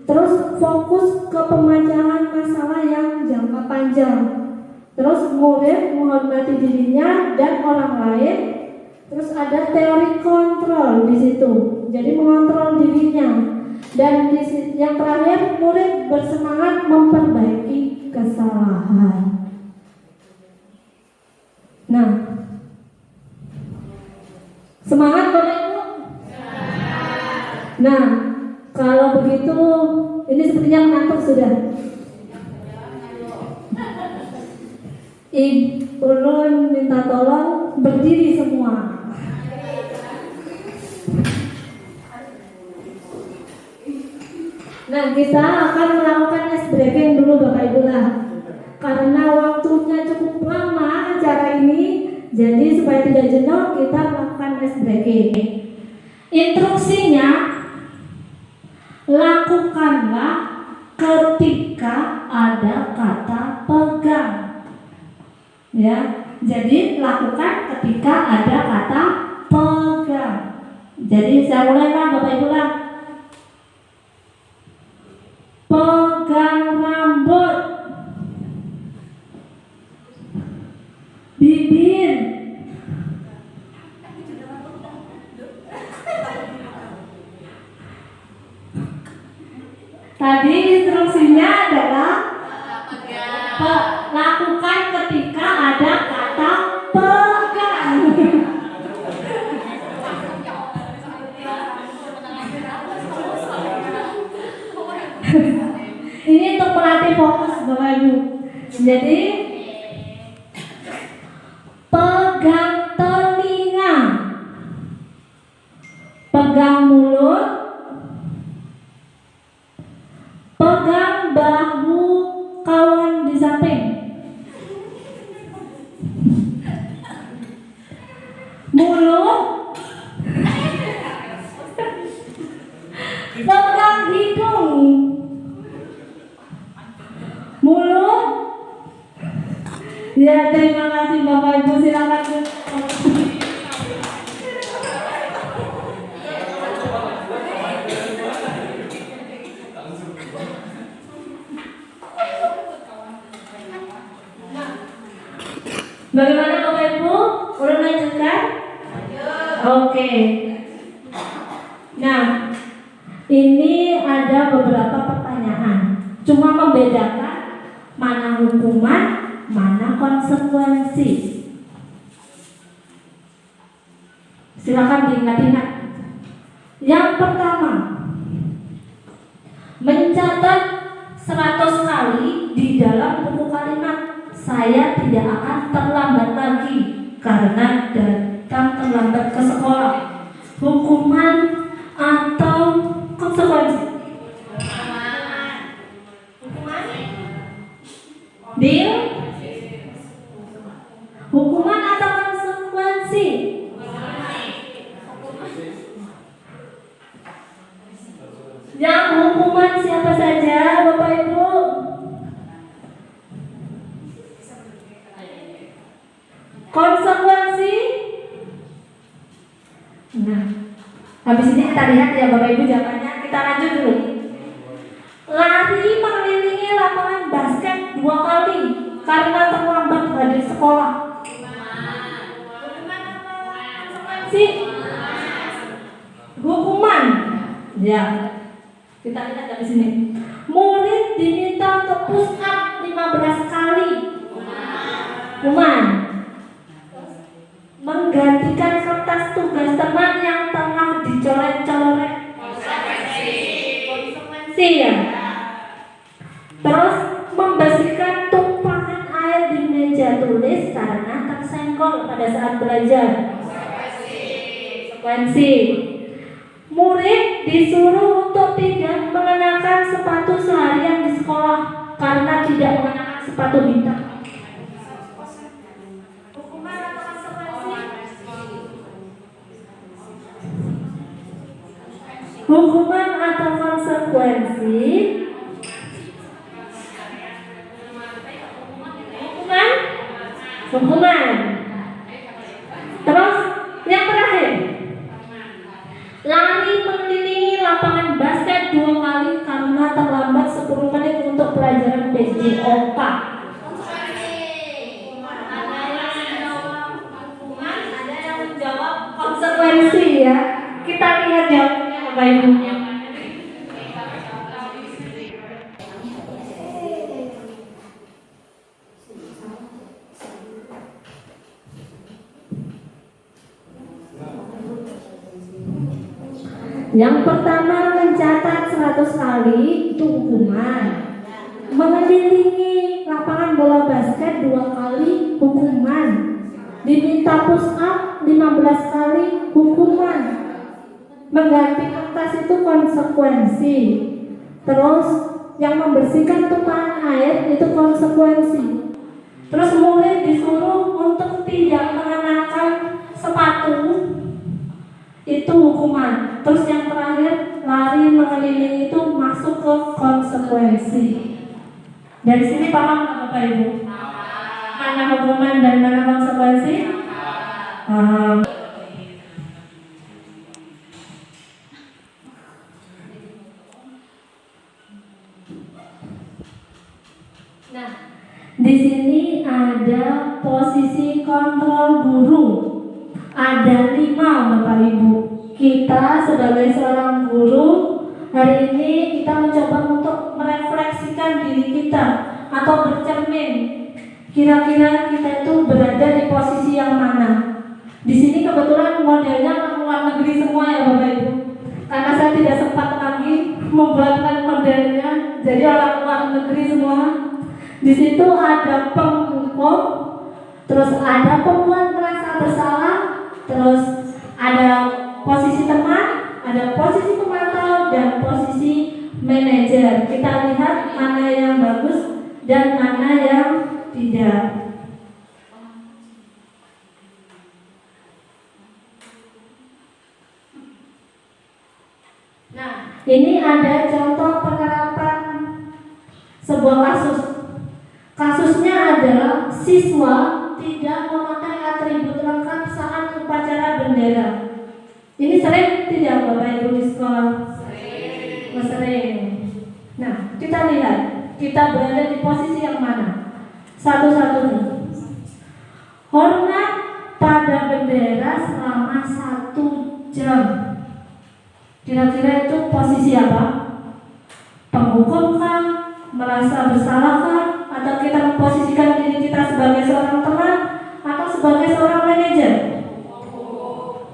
Terus fokus ke pemecahan masalah yang jangka panjang. Terus murid menghormati dirinya dan orang lain. Terus ada teori kontrol di situ. Jadi mengontrol dirinya. Dan yang terakhir murid bersemangat memperbaiki kesalahan. Nah, semangat boleh Bu? Nah, kalau begitu ini sepertinya mengantuk sudah. Ulun minta tolong berdiri semua. Nah, kita akan melakukan ice breaking dulu Bapak Ibu lah. Karena waktunya cukup lama acara ini, jadi supaya tidak jenuh kita melakukan ice breaking. Instruksinya, lakukanlah ketika ada kata pegang. Ya, jadi lakukan ketika ada kata pegang. Jadi saya mulai lah Bapak Ibu lah. Pegang rambut, bibir, tadi instruksinya adalah lakukan ketika ada kata pegang. Ini untuk pelatih fokus Bapak Ibu. Jadi pegang telinga, pegang mulut, pegang bahu kawan di samping, mulut, pegang hidung, mulut. Ya, terima kasih Bapak Ibu, silakan. Bagaimana Bapak Ibu? Udah lanjutkan? Oke. Nah, ini ada beberapa pertanyaan. Cuma membedakan mana hukuman, mana konsekuensi. Silakan diingat-ingat. Yang pertama, mencatat 100 kali di dalam buku kalimat. Saya tidak akan terlambat lagi karena datang terlambat ke sekolah. Hukuman atau konsekuensi? Hukuman? Deal? Hukuman atau konsekuensi? Yang hukuman siapa saja Bapak Ibu? Konsekuensi? Nah, habis ini kita lihat ya Bapak Ibu jawabannya. Kita lanjut dulu. Lari mengelilingi lapangan basket 2 kali karena terlambat hadir sekolah. Konsekuensi? Hukuman. Ya. Kita lihat dari sini. Murid diminta untuk push up 15 kali. Hukuman. Menggantikan kertas tugas teman yang telah dicoret-coret. Konsekuensi ya. Terus membersihkan tumpahan air di meja tulis karena tersenggol pada saat belajar. Konsekuensi. Murid disuruh untuk tidak mengenakan sepatu seharian di sekolah karena tidak mengenakan sepatu bintang. Hukuman atau konsekuensi? Hukuman atau konsekuensi? Hukuman? Hukuman. Terus yang terakhir, lari mengelilingi lapangan basket 2 kali karena terlambat 10 menit untuk pelajaran PJOK. Ada yang menjawab konsekuensi ya. Kita lihat jawabnya Bapak Ibu. Yang pertama mencatat 100 kali itu hukuman. Mengelilingi lapangan bola basket 2 kali hukuman. Diminta push up 15 kali hukuman. Mengganti kertas itu konsekuensi. Terus yang membersihkan tumpahan air itu konsekuensi. Terus murid disuruh untuk tidak mengenakan sepatu, itu hukuman. Terus yang terakhir, lari mengelilingi itu masuk ke konsekuensi. Dari sini paham nggak Bapak Ibu? Mana hukuman dan mana konsekuensi? Paham. Nah, di sini ada posisi kontrol guru. Ada 5 Bapak Ibu. Kita sebagai seorang guru, hari ini kita mencoba untuk merefleksikan diri kita atau bercermin. Kira-kira kita itu berada di posisi yang mana? Di sini kebetulan modelnya luar negeri semua ya Bapak Ibu. Karena saya tidak sempat lagi membuatkan modelnya, jadi orang luar negeri semua. Di situ ada penghukum, terus ada pembuat merasa bersalah, terus ada posisi teman, ada posisi pemantau, dan posisi manajer. Kita lihat mana yang bagus dan mana yang tidak. Nah, ini ada contoh penerapan sebuah kasus. Kasusnya adalah siswa tidak memakai atribut lengkap saat upacara bendera. Ini sering tidak Bapak Ibu di sekolah? Sering. Sering. Nah, kita lihat kita berada di posisi yang mana? Satu-satunya. Hormat pada bendera selama 1 jam. Kira-kira itu posisi apa? Penghukum kah? Merasa bersalah kah? Atau kita memposisikan diri kita sebagai seorang teman atau sebagai seorang manajer?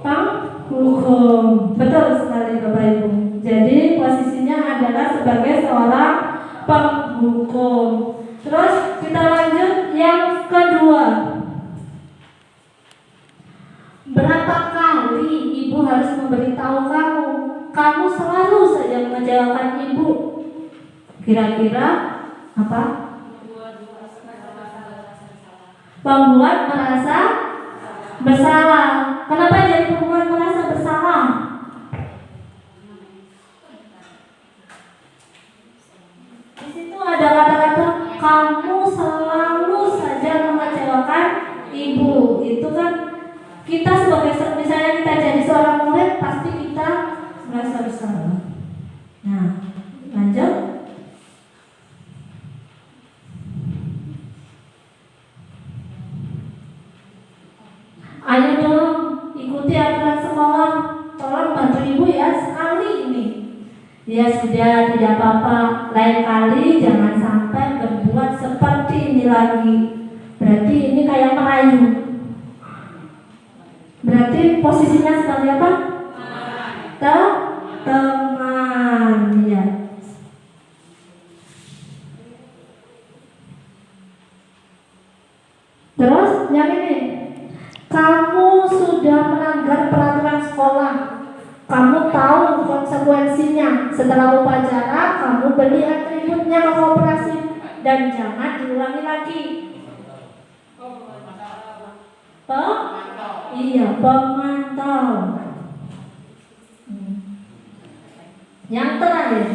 Penghukum. Betul sekali Bapak Ibu. Jadi posisinya adalah sebagai seorang penghukum. Terus kita lanjut yang kedua. Berapa kali ibu harus memberitahu kamu? Kamu selalu saja mengecewakan ibu. Kira-kira apa? Pembuat merasa bersalah. Kenapa jadi pembuat merasa bersalah? Di situ ada kata-kata kamu selalu saja mengecewakan ibu. Itu kan kita sebagai, misalnya kita jadi seorang murid, pasti kita merasa bersalah. Nah, lanjut. Ayo dong, ikuti aturan sekolah. Tolong bantu ibu ya sekali ini. Ya sudah, tidak apa-apa. Lain kali jangan sampai berbuat seperti ini lagi. Berarti ini kayak merayu. Berarti posisinya sebagai apa? Teman. Ya. Terus yang ini. Kamu sudah melanggar peraturan sekolah. Kamu tahu konsekuensinya. Setelah upacara, kamu beli atributnya ke koperasi dan jangan diulangi lagi. Iya, pemantau. Yang terakhir.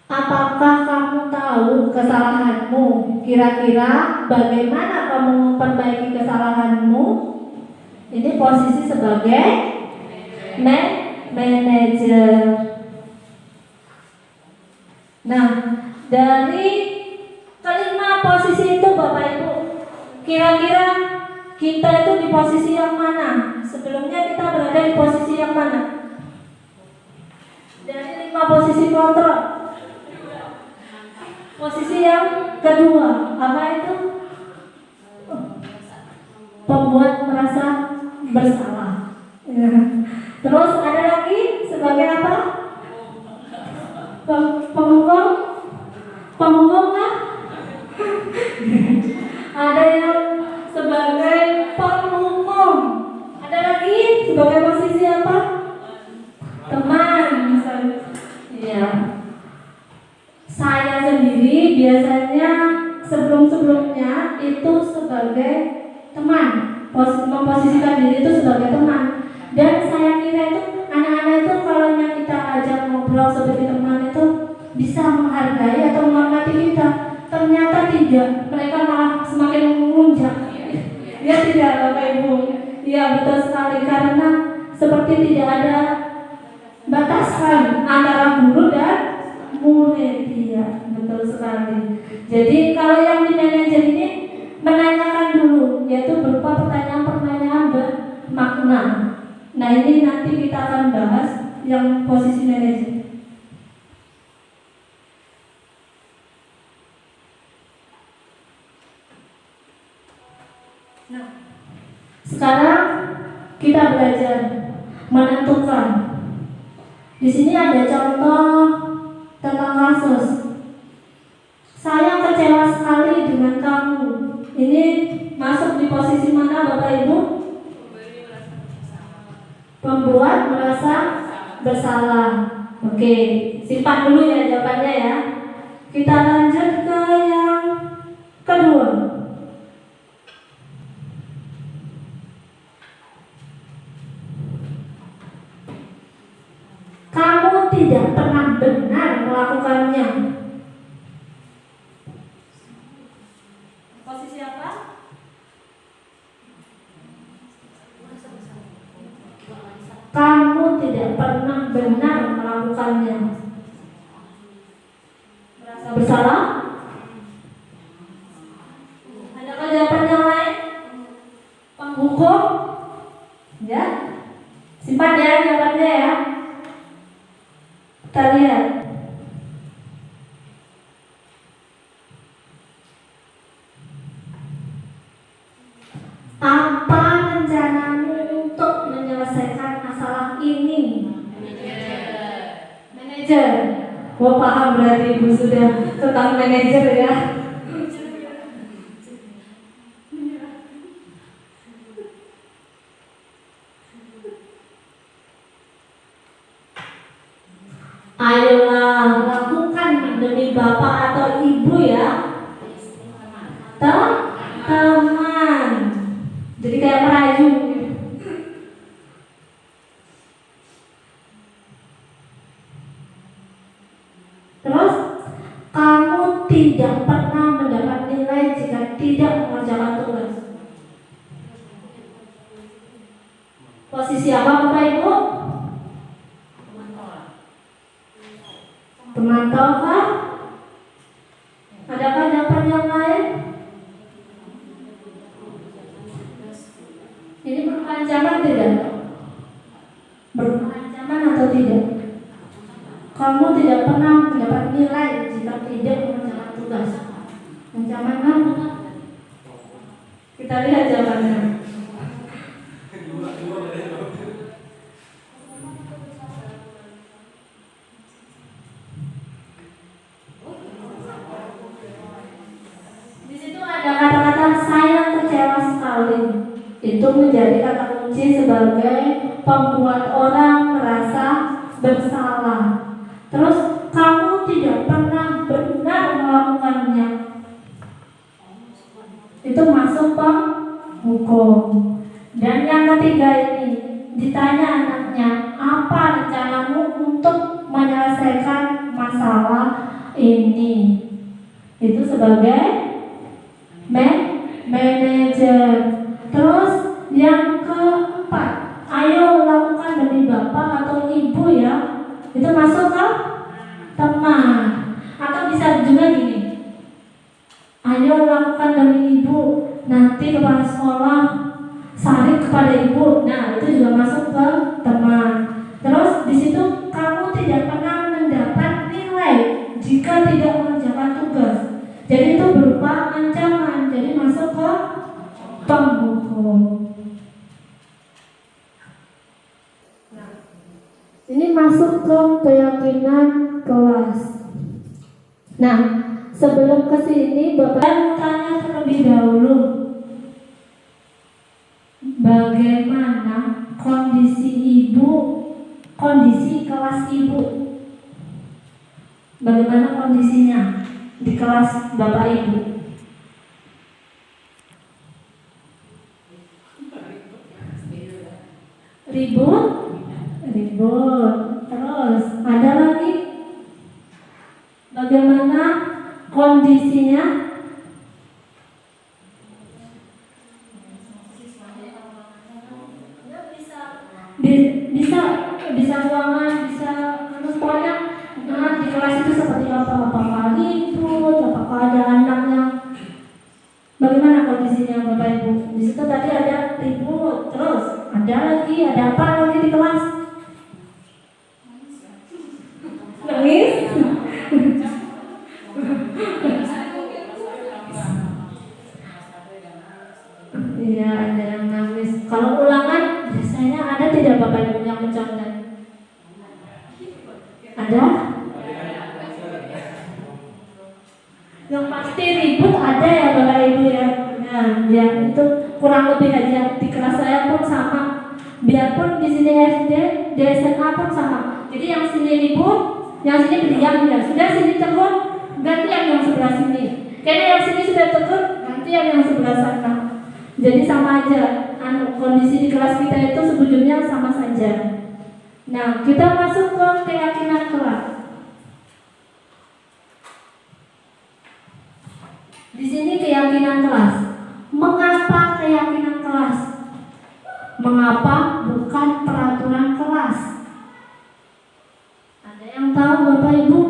Apakah kamu tahu kesalahanmu? Kira-kira bagaimana kamu memperbaiki kesalahanmu? Ini posisi sebagai manajer. Nah, dari kelima posisi itu Bapak Ibu, kira-kira kita itu di posisi yang mana? Sebelumnya kita berada di posisi yang mana? Dari 5 posisi kontrol, posisi yang kedua, apa itu? Pembuat merasa bersalah. Terus ada lagi sebagai apa? Penghukum kan? Ada yang sebagai saya sendiri biasanya sebelum-sebelumnya itu sebagai teman, memposisikan diri itu sebagai teman. Dan saya kira itu anak-anak itu kalau yang kita ajak ngobrol seperti teman itu bisa menghargai atau menghormati kita. Ternyata tidak, mereka malah semakin mengunjak. Ya tidak, Bapak Ibu. Ya betul sekali, karena seperti tidak ada batasan antara guru dan murid. Iya, betul sekali. Jadi kalau yang di manajer ini menanyakan dulu, yaitu berupa pertanyaan-pertanyaan bermakna. Nah ini nanti kita akan bahas yang posisi manajer. Nah, sekarang kita belajar menentukan. Di sini ada contoh tentang kasus. Saya kecewa sekali dengan kamu. Ini masuk di posisi mana, Bapak Ibu? Pembuat merasa bersalah. Oke, simpan dulu ya jawabannya ya. Kita lanjut ke yang kedua. Kamu tidak pernah benar melakukannya. Posisi apa? Kamu tidak pernah benar melakukannya. Merasa bersalah? Adakah jawaban yang lain? Penghukum? Ya? Simpan ya jawabannya ya. Kita lihat. Apa rencanamu untuk menyelesaikan masalah ini? Manajer. Wah, paham berarti Ibu sudah tentang manajer ya. Ayolah, lakukan demi bapak atau ibu ya. Teman. Jadi kayak merayu. Terus, kamu tidak pernah mendapat nilai jika tidak mengerjakan tugas. Posisi apa Bapak Ibu? Pemantau kah? Adakah jawaban yang lain? Ini berupa ancaman tidak? Berupa ancaman atau tidak? Kamu tidak pernah mendapat nilai jika tidak mengerjakan tugas. Ancaman apa? Kita lihat jawabannya. Itu menjadi kata kunci sebagai pembuat orang merasa bersalah. Terus kamu tidak pernah benar melakukannya. Itu masuk penghukum. Dan yang ketiga ini ditanya anaknya, apa rencanamu untuk menyelesaikan masalah ini? Itu sebagai manajer. Terus yang keempat, ayo lakukan demi bapak atau ibu ya. Itu masuk ke teman. Atau bisa juga gini, ayo lakukan demi ibu, nanti kepala sekolah sarik kepada ibu. Nah itu juga masuk ke teman. Terus di situ kamu tidak pernah mendapat nilai jika tidak mengerjakan tugas. Jadi itu berupa ancaman. Jadi masuk ke penghukum. Nah, ini masuk ke keyakinan kelas. Nah, sebelum ke sini Bapak tanya terlebih dahulu, bagaimana kondisi ibu, kondisi kelas ibu? Bagaimana kondisinya di kelas Bapak Ibu? Ribut? Ribut. Terus ada lagi? Bagaimana kondisinya? Bisa ruangan, bisa pokoknya di kelas itu seperti apa? Apakah ribut? Apakah ada anak yang bagaimana kondisinya Bapak Ibu? Di situ tadi ada ribut, terus ada apa lagi di kelas? Nangis? Iya, ada yang nangis. Kalau ulangan biasanya ada tidak Bapak Ibu yang mencontoh? Ada? Yang pasti ribut ada ya Bapak Ibu ya. Nah, ya itu kurang lebih aja di kelas saya pun sama. Biarpun di sini SD, di SMA pun sama. Jadi yang sini ribut, yang sini diam ya. Sudah sini tegur, gantian yang sebelah sini. Karena yang sini sudah tegur, gantian yang sebelah sana. Jadi sama aja. Kondisi di kelas kita itu sebetulnya sama saja. Nah, kita masuk ke keyakinan kelas. Di sini keyakinan kelas. Mengapa keyakinan kelas? Mengapa bukan peraturan kelas? Ada yang tahu Bapak Ibu?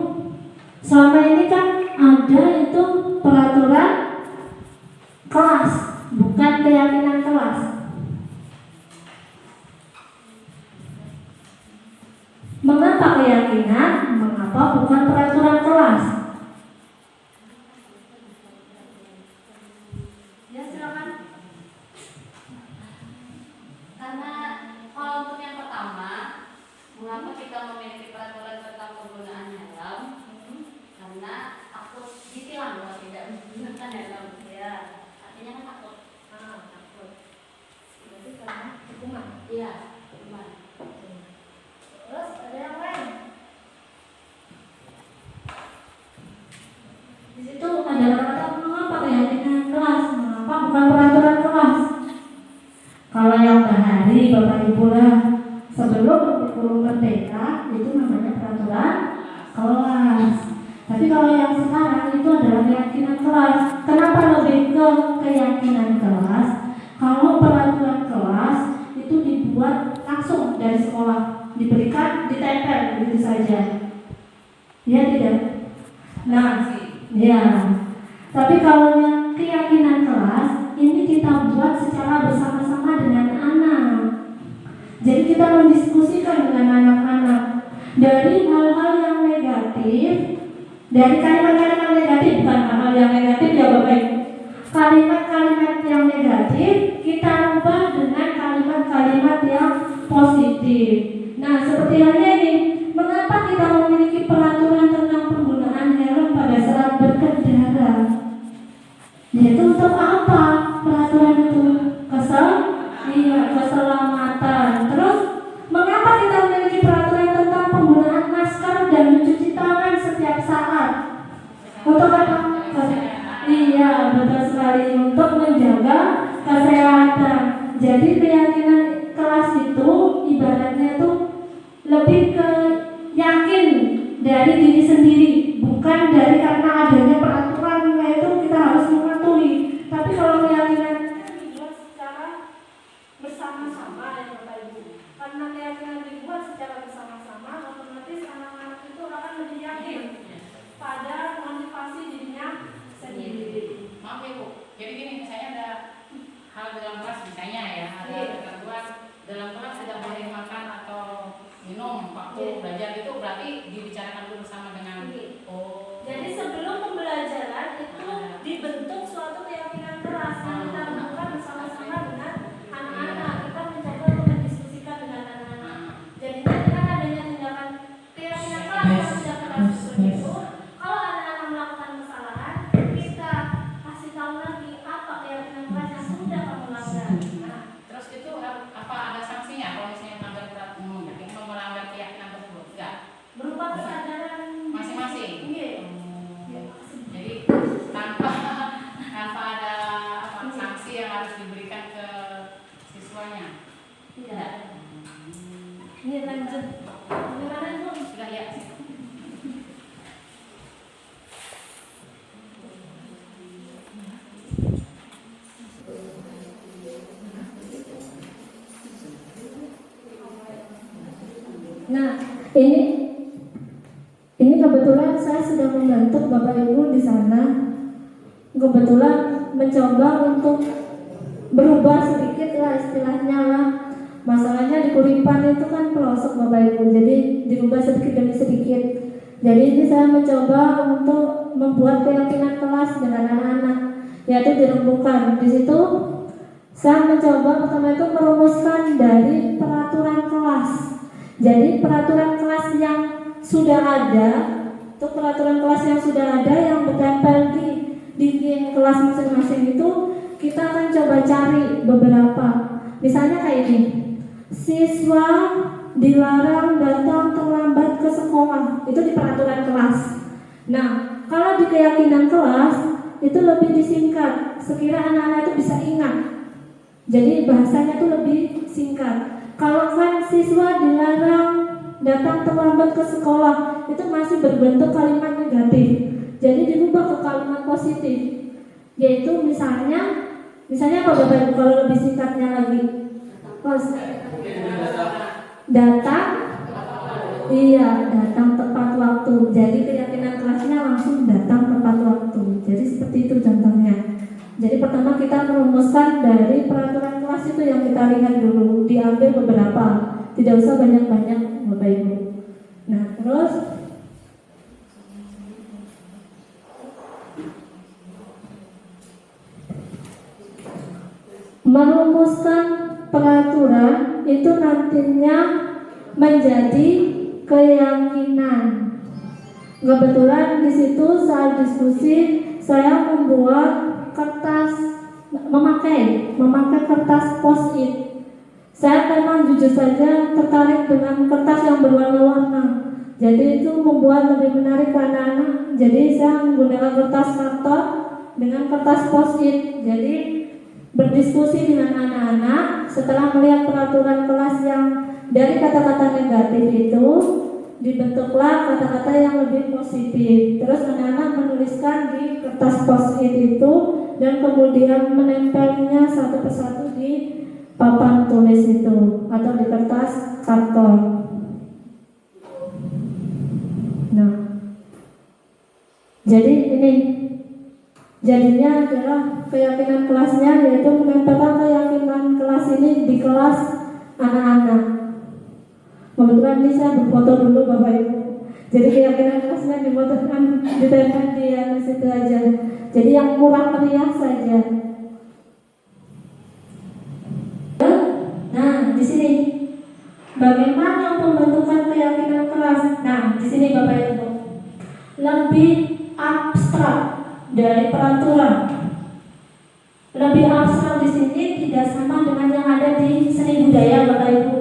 Selama ini kan ada itu peraturan kelas, bukan keyakinan kelas. Mengapa keyakinan? Mengapa bukan peraturan kelas? Ya, silakan. Karena kalau untuk yang pertama, mengapa kita memiliki peraturan tentang penggunaan helm? Karena takut ditilang kalau tidak menggunakan helm. Ya, artinya kan takut. Takut. Berarti karena hukuman. Iya, hukuman. Terus ada yang lain? Di situ ada kata mengapa keyakinan kelas, mengapa bukan peraturan kelas. Kalau yang bahari Bapak Ibu lah sebelum kurikulum merdeka itu namanya peraturan kelas. Tapi kalau yang sekarang itu adalah keyakinan kelas. Kenapa lebih ke keyakinan kelas? Kalau peraturan kelas itu dibuat langsung dari sekolah, diberikan, ditempel begitu saja. Ya tidak? Nah, ya. Tapi kalau yang keyakinan kelas ini kita buat secara bersama-sama dengan anak. Jadi kita mendiskusikan dengan anak-anak dari hal-hal yang negatif, dari kalimat-kalimat negatif, bukan hal-hal yang negatif ya Bapak Ibu. Kalimat-kalimat yang negatif kita ubah dengan kalimat-kalimat yang positif. Nah, seperti halnya ini, mengapa kita memiliki peraturan tentang penggunaan helm pada saat berkendara? Yaitu untuk apa peraturan itu? Keselamatan. Terus, mengapa kita memiliki peraturan tentang penggunaan masker dan mencuci tangan setiap saat? Untuk apa? Iya, betul sekali, untuk menjaga kesehatan. Jadi keyakinan kelas itu ibaratnya itu lebih ke yakin dari diri sendiri, bukan dari karena adanya peraturan itu kita harus mematuhi. Tapi kalau keyakinan dibuat secara bersama-sama ya Bapak Ibu, karena keyakinan dibuat secara bersama-sama, otomatis anak-anak itu akan lebih yakin pada motivasi dirinya sendiri. Maaf ya Bu, jadi gini, misalnya ada hal dalam kelas misalnya ya, ada ketentuan dalam kelas tidak boleh makan atau minum waktu belajar, itu berarti dibicarakan dulu bersama dengan Jadi sebelum pembelajaran itu dibentuk suatu keyakinan keras yang kita lakukan bersama-sama dengan anak-anak. Kita mencoba untuk mendiskusikan dengan anak-anak. Jadinya dengan adanya tindakan keyakinan keras yang sudah kita susun itu, kalau anak-anak melakukan kesalahan, kita kasih tahu lagi apa keyakinan keras yang sudah kamu lakukan. terus itu Tidak. Ini lanjut. Gimana Bu? Sudah ya. Nah, ini kebetulan saya sudah membantu Bapak Ibu di sana. Kebetulan mencoba untuk berubah sedikit lah istilahnya lah. Masalahnya di Kuripan itu kan pelosok Bapak Ibu, jadi dirubah sedikit demi sedikit. Jadi ini saya mencoba untuk membuat keyakinan kelas dengan anak-anak, yaitu dirembukan. Di situ saya mencoba pertama itu merumuskan dari peraturan kelas. Jadi peraturan kelas yang sudah ada, itu peraturan kelas yang sudah ada yang bertempel di dinding kelas masing-masing itu kita akan coba cari beberapa. Misalnya kayak ini, siswa dilarang datang terlambat ke sekolah, itu di peraturan kelas. Nah, kalau di keyakinan kelas itu lebih disingkat, sekira anak-anak itu bisa ingat. Jadi bahasanya itu lebih singkat. Kalau kan siswa dilarang datang terlambat ke sekolah, itu masih berbentuk kalimat negatif. Jadi dirubah ke kalimat positif, yaitu misalnya apa Bapak Ibu kalau lebih singkatnya lagi? Datang, iya datang tepat waktu. Jadi keyakinan kelasnya langsung datang tepat waktu. Jadi seperti itu contohnya. Jadi pertama kita merumuskan dari peraturan kelas itu yang kita lihat dulu, diambil beberapa, tidak usah banyak-banyak Bapak Ibu. Nah terus merumuskan peraturan itu nantinya menjadi keyakinan. Kebetulan di situ saat diskusi saya membuat kertas, memakai kertas post-it. Saya memang jujur saja tertarik dengan kertas yang berwarna-warna. Jadi itu membuat lebih menarik anak-anak. Jadi saya menggunakan kertas karton dengan kertas post-it. Jadi berdiskusi dengan anak-anak setelah melihat peraturan kelas yang dari kata-kata negatif itu dibentuklah kata-kata yang lebih positif. Terus anak-anak menuliskan di kertas post-it itu dan kemudian menempelnya satu persatu di papan tulis itu atau di kertas karton. Nah, jadi ini jadinya adalah keyakinan kelasnya, yaitu menempelkan keyakinan kelas ini di kelas anak-anak. Kebetulan ini saya berfoto dulu Bapak Ibu. Jadi keyakinan kelasnya difotokan, ditempel di situ aja. Jadi yang murah meriah saja. Nah, di sini bagaimana pembentukan keyakinan kelas? Nah, di sini Bapak Ibu lebih abstrak dari peraturan. Lebih abstrak di sini tidak sama dengan yang ada di seni budaya Bapak Ibu.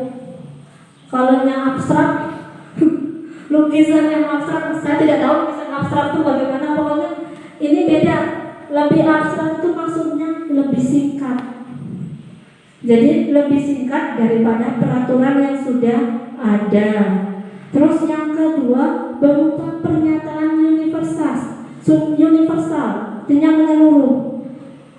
Kalau yang abstrak, lukisan yang abstrak, saya tidak tahu lukisan abstrak itu bagaimana. Pokoknya ini beda. Lebih abstrak itu maksudnya lebih singkat. Jadi lebih singkat daripada peraturan yang sudah ada. Terus yang kedua berupa pernyataan universal, artinya menyeluruh.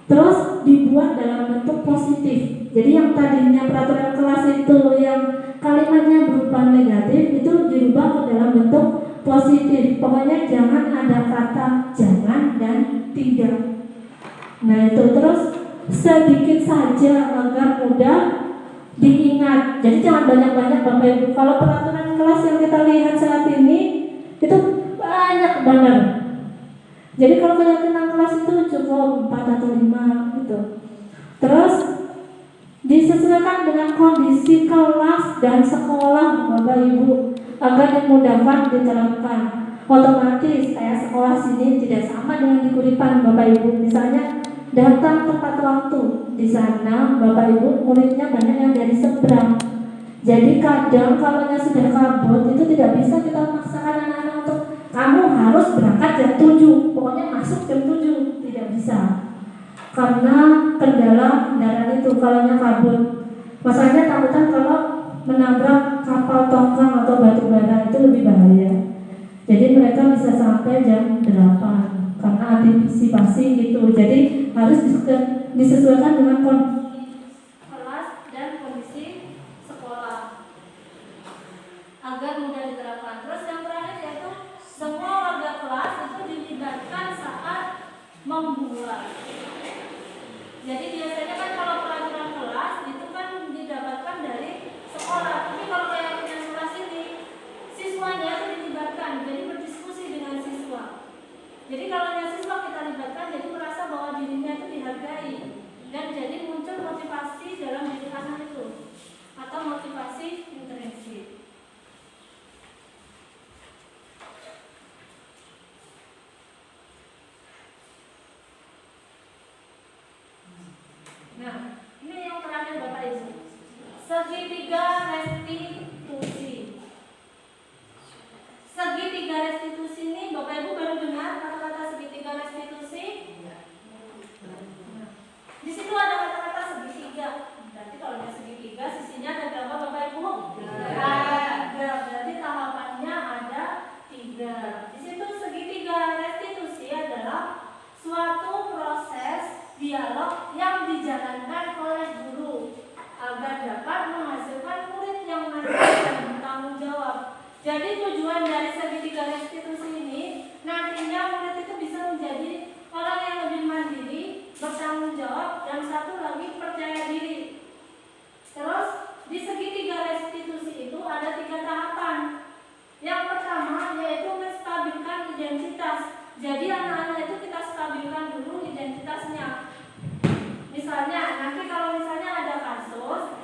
Terus dibuat dalam bentuk positif. Jadi yang tadinya peraturan kelas itu yang kalimatnya berupa negatif itu dirubah ke dalam bentuk positif. Pokoknya jangan ada kata jangan dan tidak. Nah itu terus sedikit saja agar mudah diingat. Jadi jangan banyak-banyak Bapak Ibu. Kalau peraturan kelas yang kita lihat saat ini itu banyak banget. Jadi kalau keyakinan kelas itu cukup 4 atau 5 gitu. Terus disesuaikan dengan kondisi kelas dan sekolah Bapak Ibu agar dimudahkan diterapkan. Otomatis kayak sekolah sini tidak sama dengan di Kuripan Bapak Ibu. Misalnya datang tepat waktu. Di sana Bapak Ibu muridnya banyak yang dari seberang. Jadi kadang kalau sudah kabut itu tidak bisa kita memaksakan anak-anak untuk kamu harus berangkat jam 7, pokoknya masuk jam 7, tidak bisa. Karena kendala kendaraan itu kalau kabut. Masalahnya takutan kalau menabrak kapal tongkang atau batu bara itu lebih bahaya. Jadi mereka bisa sampai jam 8 karena antisipasi gitu. Jadi harus disesuaikan dengan kondisi kelas dan kondisi sekolah agar mudah diterapkan. Terus yang terakhir yaitu semua warga kelas itu dilibatkan saat membuat. Jadi biasanya kan kalau peraturan kelas itu kan didapatkan dari sekolah, tapi kalau keyakinan kelas ini siswanya itu dilibatkan, jadi berdiskusi dengan siswa. Jadi kalau siswa kita libatkan, jadi merasa bahwa dirinya itu dihargai dan jadi muncul motivasi dalam diri anak itu atau motivasi intrinsik. Nah, ini yang terakhir Bapak Ibu. Segitiga restitusi. Segitiga restitusi ini Bapak Ibu baru dengar kata-kata segitiga restitusi? Di situ ada kata-kata segitiga. Berarti kalau ada segitiga, sisinya ada berapa Bapak Ibu? 3. Berarti tahapannya ada 3. Di situ segitiga restitusi adalah suatu proses dialog yang dijalankan oleh guru agar dapat menghasilkan murid yang mandiri dan bertanggung jawab. Jadi tujuan dari segitiga restitusi ini nantinya murid itu bisa menjadi orang yang lebih mandiri, bertanggung jawab, dan satu lagi percaya diri. Terus di segitiga restitusi itu ada 3 tahapan. Yang pertama yaitu menstabilkan identitas. Jadi anak-anak itu kita stabilkan dulu identitasnya. Misalnya nanti kalau misalnya ada kasus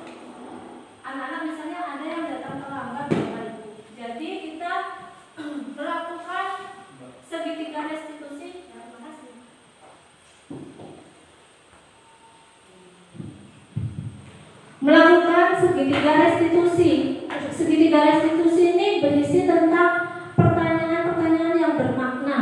anak-anak misalnya ada yang datang terlambat Bapak Ibu. Jadi kita melakukan segitiga restitusi. Terima kasih. Melakukan segitiga restitusi. Segitiga restitusi ini berisi tentang pertanyaan-pertanyaan yang bermakna,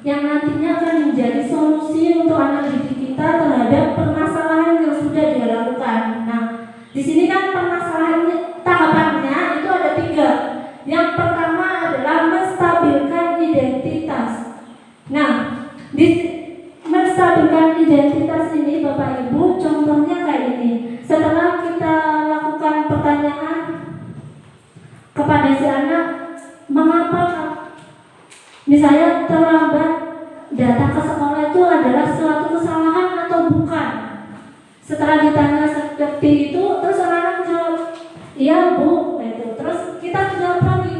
yang nantinya akan menjadi solusi untuk anak didik kita terhadap permasalahan yang sudah dia lakukan. Nah, di sini kan permasalahan tahapannya itu ada 3. Yang pertama adalah menstabilkan identitas. Nah, di menstabilkan identitas ini Bapak Ibu contohnya kayak ini. Setelah kita lakukan pertanyaan kepada si anak, mengapa misalnya terlambat datang ke sekolah itu adalah suatu kesalahan atau bukan? Setelah ditanya seperti itu, terus anak-anak jawab, iya Bu, gitu. Terus kita jawab lagi,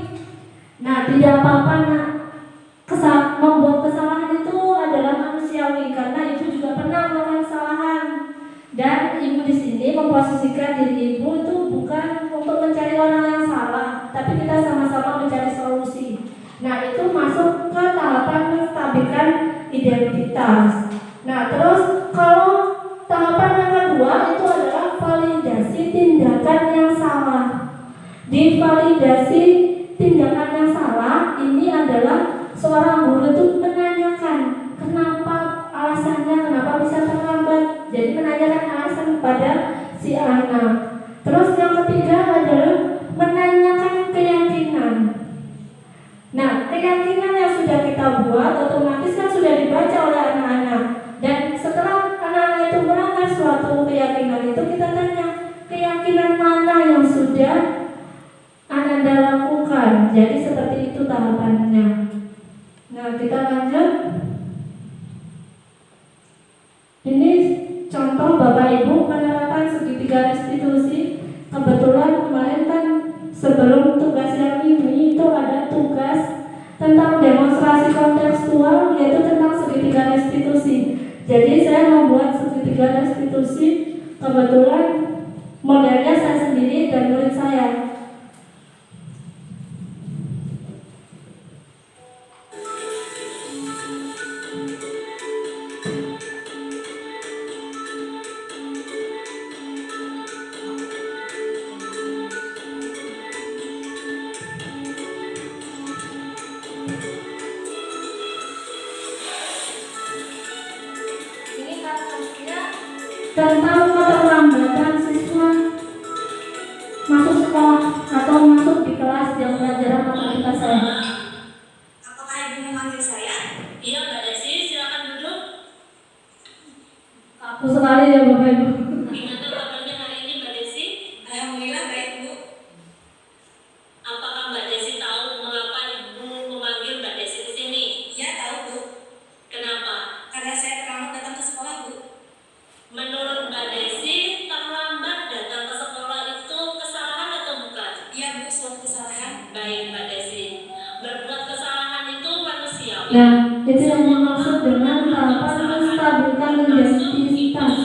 nah tidak apa-apa nak, membuat kesalahan itu adalah manusiawi karena ibu juga pernah melakukan kesalahan. Dan ibu di sini memposisikan diri ibu itu bukan untuk mencari orang yang salah, tapi kita sama-sama mencari solusi. Nah itu masuk ke tahapan menstabilkan identitas. Nah terus kalau tahapan yang kedua itu adalah validasi tindakan yang salah. Di validasi tindakan yang salah ini adalah seorang guru itu menanyakan kenapa alasannya, kenapa bisa terlambat. Jadi menanyakan alasan kepada si anak. Terus yang ketiga adalah menanyakan keyakinan. Nah, keyakinan yang sudah kita buat otomatis kan sudah dibaca oleh anak-anak. Dan setelah anak-anak itu melanggar suatu keyakinan itu, kita tanya keyakinan mana yang sudah Anda lakukan. Jadi seperti itu tahapannya. Nah, kita lanjut. Ini contoh Bapak Ibu penerapan segitiga restitusi. Kebetulan kemarin kan sebelum tugas yang ini itu ada tugas tentang demonstrasi kontekstual, yaitu tentang segitiga restitusi. Jadi saya membuat segitiga restitusi, kebetulan modelnya saya sendiri dan murid saya. Tentang keterlambatan siswa sidang pelajaran matematika saya. Apakah Ibu memanggil saya? Iya, Mbak Desi, silakan duduk. Kaku sekali ya Bapak Ibu. Gimana kabarnya hari ini, Mbak Desi? Alhamdulillah baik, Bu. Apakah Mbak Desi tahu mengapa Ibu memanggil Mbak Desi ke sini? Iya, tahu, Bu. Kenapa? Karena saya terlambat datang ke sekolah, Bu. Menurut Mbak Desi, terlambat datang ke sekolah itu kesalahan atau bukan? Iya, Bu, suatu kesalahan. Baik, Mbak Desi. Berbuat kesalahan itu manusiawi. Nah, itu yang dimaksud dengan tahapan menstabilkan identitas.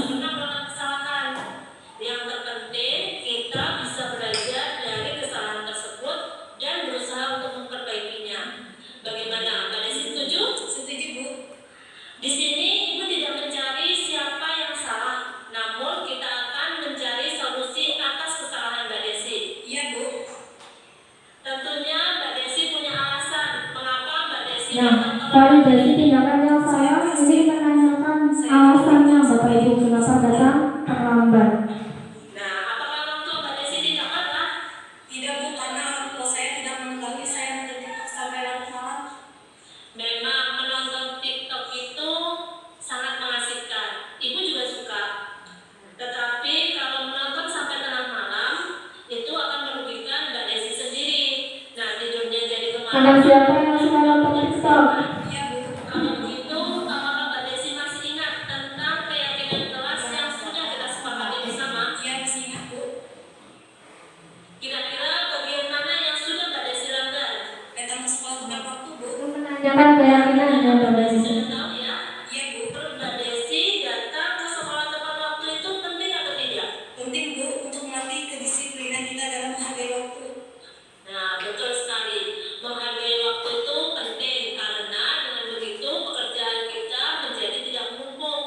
Yang terpenting kita bisa belajar dari kesalahan tersebut dan berusaha untuk memperbaikinya. Bagaimana, Mbak Desi setuju? Setuju, Bu. Di sini Ibu tidak mencari siapa yang salah, namun kita akan mencari solusi atas kesalahan Mbak Desi. Iya, Bu. Tentunya Mbak Desi punya alasan mengapa Mbak Desi Nah, validasi tindakan yang salah ini menanyakan alasannya Bapak Ibu kenapa datang terlambat. Nah, apakah orang tua Mbak Desi tidak marah? Tidak, Bu, karena orang tua saya tidak mengetahui saya menonton TikTok sampai larut malam. Memang menonton TikTok itu sangat mengasihkan. Ibu juga suka. Tetapi kalau menonton sampai tengah malam, itu akan merugikan Mbak Desi sendiri. Nah, tidurnya jadi Anak kemarin. siapa yang suka nonton TikTok? Iya, Bu. Kalau begitu, apakah Mbak Desi masih ingat tentang keyakinan kelas yang sudah kita sepakati bersama? Iya, masih ingat, Bu. Kira-kira bagian mana yang sudah Mbak Desi langgar? Datang ke sekolah tepat waktu, Bu. Menanyakan keyakinannya Bapak Ibu. Sudah tahu ya? Iya, Bu. Menurut Mbak Desi, datang ke sekolah tepat waktu itu penting atau tidak? Penting, Bu, untuk melatih kedisiplinan kita dalam menghargai waktu. Nah, betul sekali. Menghargai waktu itu penting karena dengan begitu pekerjaan kita menjadi tidak menumpuk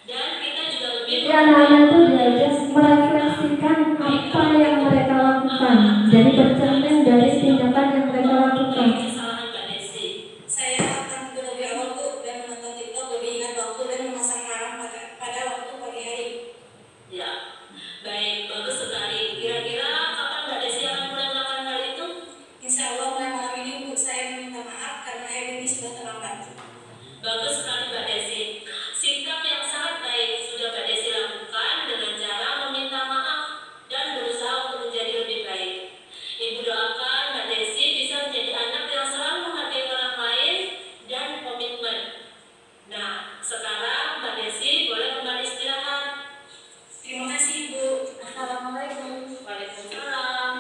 dan kita juga lebih Jadi anak-anak itu diajak merefleksikan apa yang mereka lakukan. Jadi bercermin dari tindakan yang mereka lakukan. kesalahan Mbak Desi. Saya akan tidur lebih awal, Bu, dan menonton TikTok lebih ingat waktu dan memasang alarm pada waktu pagi hari. Ya, baik, bagus sekali. Kira-kira kapan Mbak Desi akan mulai melakukan hal itu? Insya Allah mulai malam ini, Bu. Saya meminta maaf karena hari ini sudah terlambat. Bagus sekali, Mbak Desi. Sikap yang sangat baik sudah Mbak Desi lakukan dengan cara meminta maaf dan berusaha untuk menjadi lebih baik. Ibu doakan Mbak Desi bisa menjadi anak yang selalu menghargai orang lain dan komitmen. Nah, sekarang Mbak Desi boleh kembali istirahat. Terima kasih, Ibu. Assalamualaikum. Waalaikumsalam.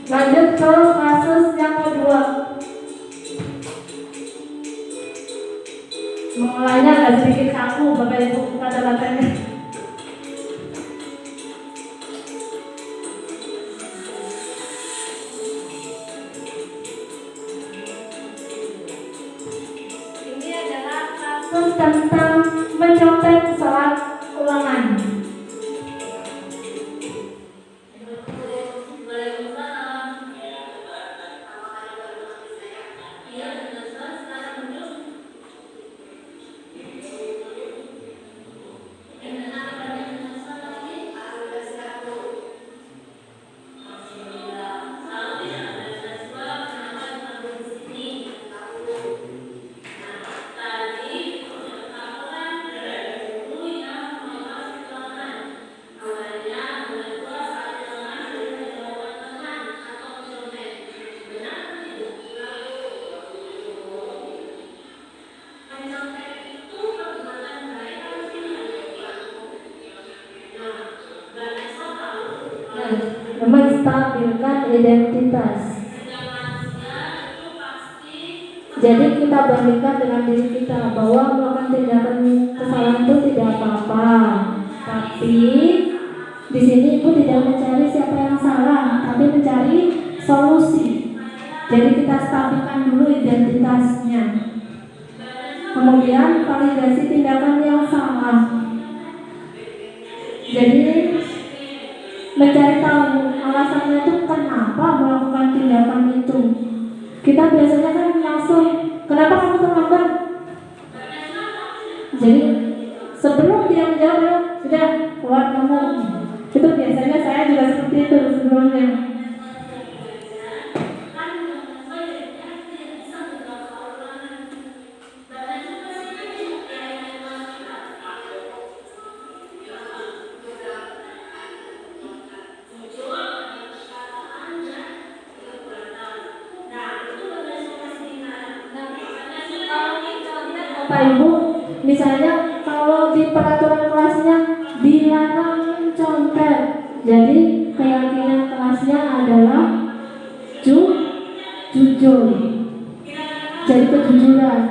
Lanjut ke kasus yang kedua. Mulainya agak sedikit kaku Bapak Ibu kata-katanya. Ini adalah kasus tentang mencontek saat ulangan. Menstabilkan identitas. Jadi kita bandingkan dengan diri kita bahwa melakukan tindakan kesalahan itu tidak apa-apa. Tapi di sini Ibu tidak mencari siapa yang salah, tapi mencari solusi. Jadi kita stabilkan dulu identitasnya. Kemudian validasi tindakan yang salah. Jadi mencari tahu alasannya itu kenapa melakukan tindakan itu. Kita biasanya kan langsung, kenapa kamu terlambat? Jadi sebelum dia menjawab, sudah keluar kamu. Itu biasanya saya juga seperti itu sebelumnya. Pak Ibu, misalnya kalau di peraturan kelasnya dilarang mencontek, jadi keyakinan kelasnya adalah jujur, jadi kejujuran.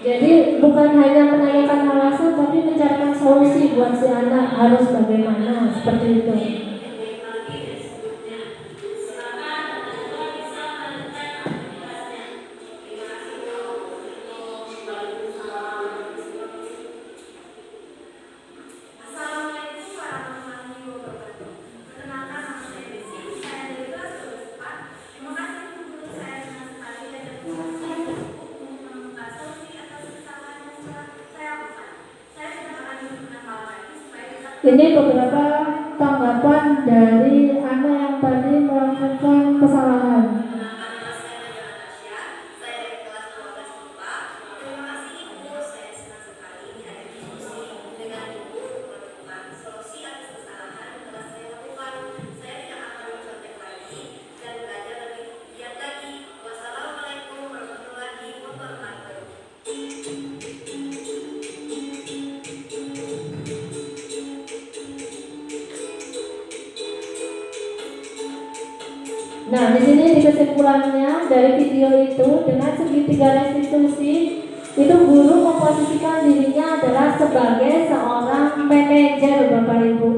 Jadi bukan hanya menanyakan alasan, tapi mencarikan solusi buat si anak harus bagaimana, seperti itu. Assalamualaikum warahmatullahi wabarakatuh. Perkenalkan, nama saya Desi. Saya dari kelas 12 Terima kasih guru saya senang sekali dan untuk menemukan solusi atas kesalahan yang telah saya lakukan. Saya tidak akan melakukan hal lagi supaya kita Ini beberapa tanggapan dari anak yang tadi melakukan kesalahan. Perkenalkan, nama saya Najwa Natasha. Saya dari kelas 12 IPA. Terima kasih Ibu, saya senang sekali ada diskusi dengan Ibu untuk menemukan solusi atas kesalahan yang telah saya lakukan. Saya tidak akan mencontek lagi dan belajar lebih giat lagi. Wassalamualaikum warahmatullahi wabarakatuh. Nah, di sini di kesimpulannya dari video itu, dengan segitiga restitusi itu guru memposisikan dirinya adalah sebagai seorang manajer, Bapak Ibu.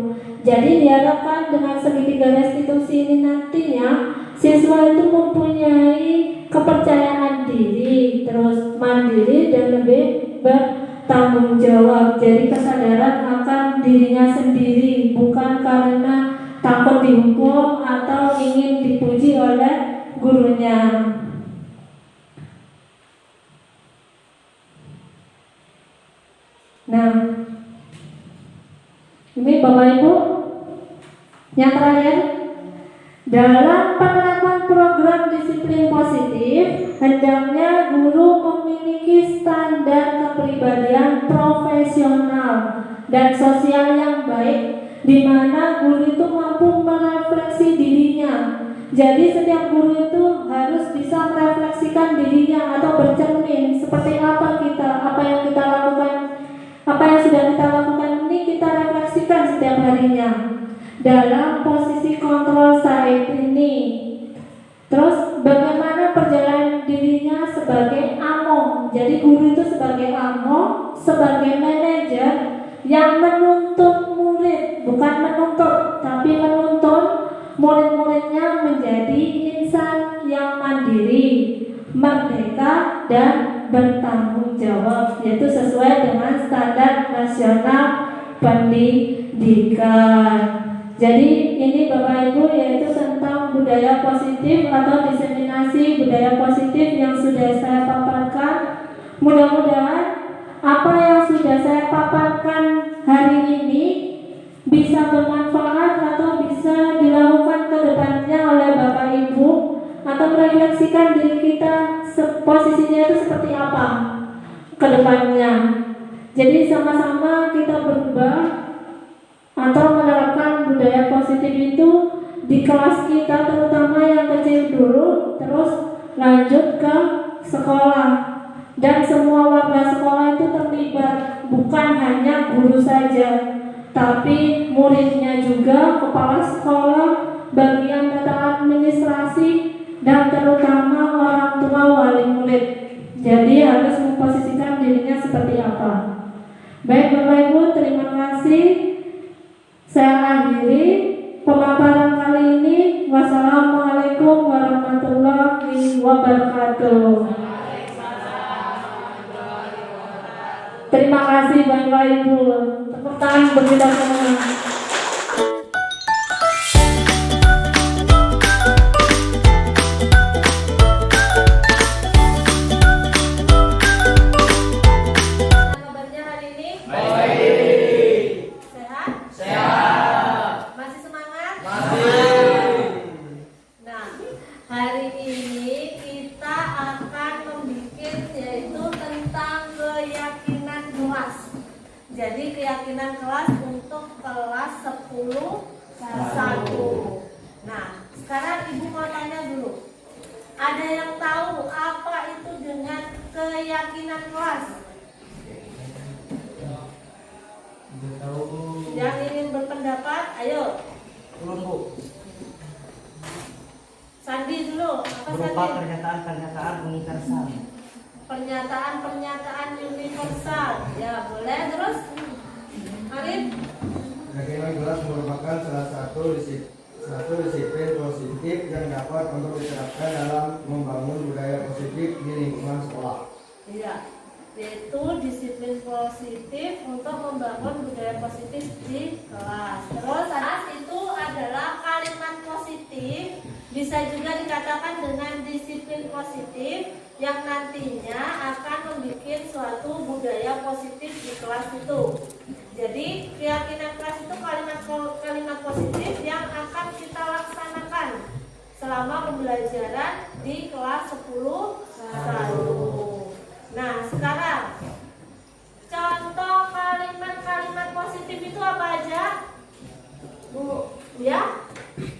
Jadi diharapkan dengan segitiga restitusi ini nantinya siswa itu mempunyai kepercayaan diri, terus mandiri dan lebih bertanggung jawab. Jadi kesadaran akan dirinya sendiri, bukan karena takut dihukum atau ingin dipuji oleh gurunya. Nah, ini Bapak Ibu, yang terakhir, dalam penerapan program disiplin positif, hendaknya guru memiliki standar kepribadian profesional dan sosial yang baik, di mana guru itu mampu merefleksi dirinya. Jadi setiap guru itu harus bisa merefleksikan dirinya atau bercermin seperti apa yang kita lakukan, apa yang sudah kita lakukan ini kita refleksikan setiap harinya dalam posisi kontrol saat ini. Terus bagaimana perjalanan dirinya sebagai amo. Jadi guru itu sebagai amo, sebagai manajer yang menuntut murid, bukan menuntut, tapi menuntun murid-muridnya menjadi insan yang mandiri, merdeka, dan bertanggung jawab, yaitu sesuai dengan standar nasional pendidikan. Jadi ini Bapak Ibu yaitu tentang budaya positif atau diseminasi budaya positif yang sudah saya paparkan. Mudah-mudahan apa yang sudah saya paparkan hari ini bisa bermanfaat atau bisa dilakukan ke depannya oleh Bapak Ibu, atau merefleksikan diri kita posisinya itu seperti apa ke depannya. Jadi sama-sama kita berubah atau menerapkan budaya positif itu di kelas kita, terutama yang kecil dulu, terus lanjut ke sekolah. Dan semua warga sekolah itu terlibat, bukan hanya guru saja, tapi muridnya juga, kepala sekolah, bagian data administrasi, dan terutama orang tua wali murid. Jadi harus memposisikan dirinya seperti apa. Baik Bapak Ibu, terima kasih. Saya akhiri pemaparan kali ini. Wassalamualaikum warahmatullahi wabarakatuh. Terima kasih Bapak Ibu. Tepuk tangan bagi kita semua. hari ini kita akan membuat yaitu tentang keyakinan kelas. Jadi keyakinan kelas untuk kelas 10-1. Nah, sekarang Ibu mau tanya dulu. Ada yang tahu apa itu dengan keyakinan kelas? Yang ingin berpendapat, ayo. Sandi dulu. Apa Berupa Sandi? pernyataan-pernyataan universal. Pernyataan-pernyataan universal. Ya, boleh terus. Arif? Keyakinan kelas merupakan salah satu disiplin positif yang dapat untuk diterapkan dalam membangun budaya positif di lingkungan sekolah. Iya, yaitu disiplin positif untuk membangun budaya positif di kelas. Terus itu adalah kalimat positif, bisa juga dikatakan dengan disiplin positif yang nantinya akan membuat suatu budaya positif di kelas itu. Jadi keyakinan kelas itu kalimat positif yang akan kita laksanakan selama pembelajaran di kelas 10-1. Nah, sekarang contoh kalimat-kalimat positif itu apa aja? Bu, ya?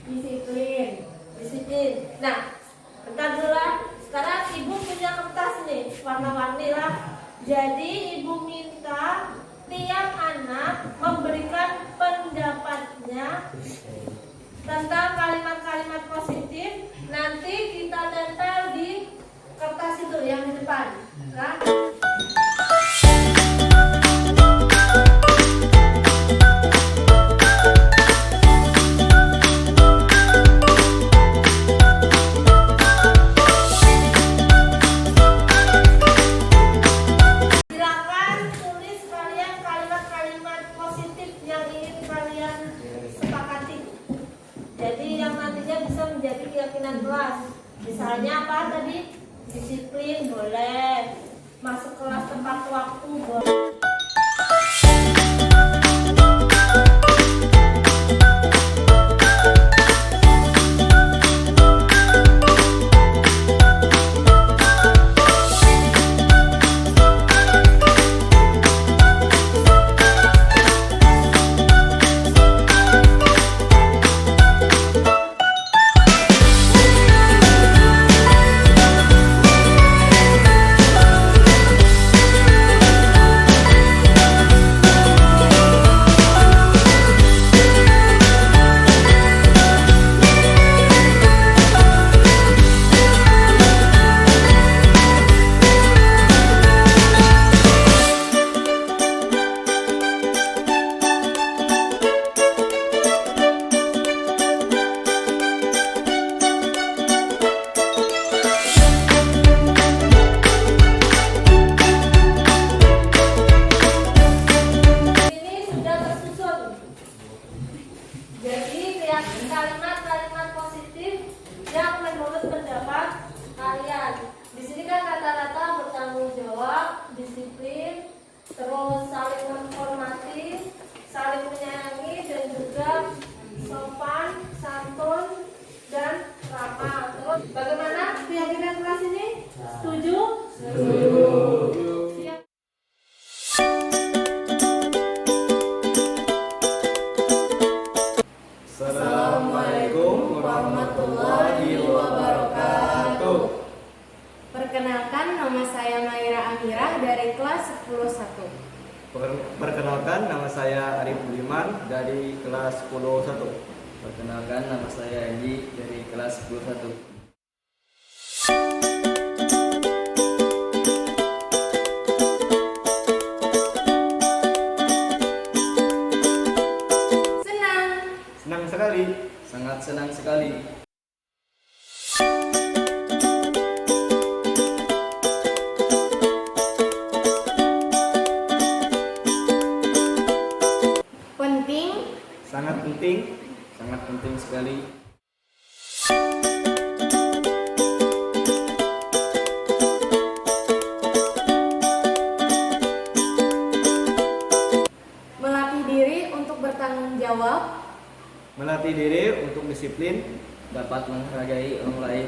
Disiplin. Nah, bentar dulu lah. Sekarang Ibu punya kertas nih, warna-warni lah. Jadi Ibu minta tiap anak memberikan pendapatnya tentang kalimat-kalimat positif. Nanti kita tempel di kertas itu yang di depan, kan? Silakan tulis kalian kalimat-kalimat positif yang ingin kalian sepakati. Jadi yang nantinya bisa menjadi keyakinan kelas. Misalnya apa tadi? Disiplin boleh, masuk kelas tepat waktu boleh. Kalimat-kalimat positif yang menurut pendapat kalian. Di sini kan rata-rata bertanggung jawab, disiplin, terus saling menghormati, saling menyayangi, dan juga sopan, santun, dan ramah. Terus bagaimana keyakinan kelas ini? Setuju? Setuju. Siap. Assalamualaikum warahmatullahi wabarakatuh. Perkenalkan, nama saya Maira Amirah dari kelas 10-1. Perkenalkan, nama saya Arif Budiman dari kelas 10-1. Perkenalkan, nama saya Edi dari kelas 10-1. Senang sekali. Sangat senang sekali. Penting. Sangat penting. Sangat penting sekali. Melatih diri untuk bertanggung jawab. Melatih diri untuk disiplin. Dapat menghargai orang lain.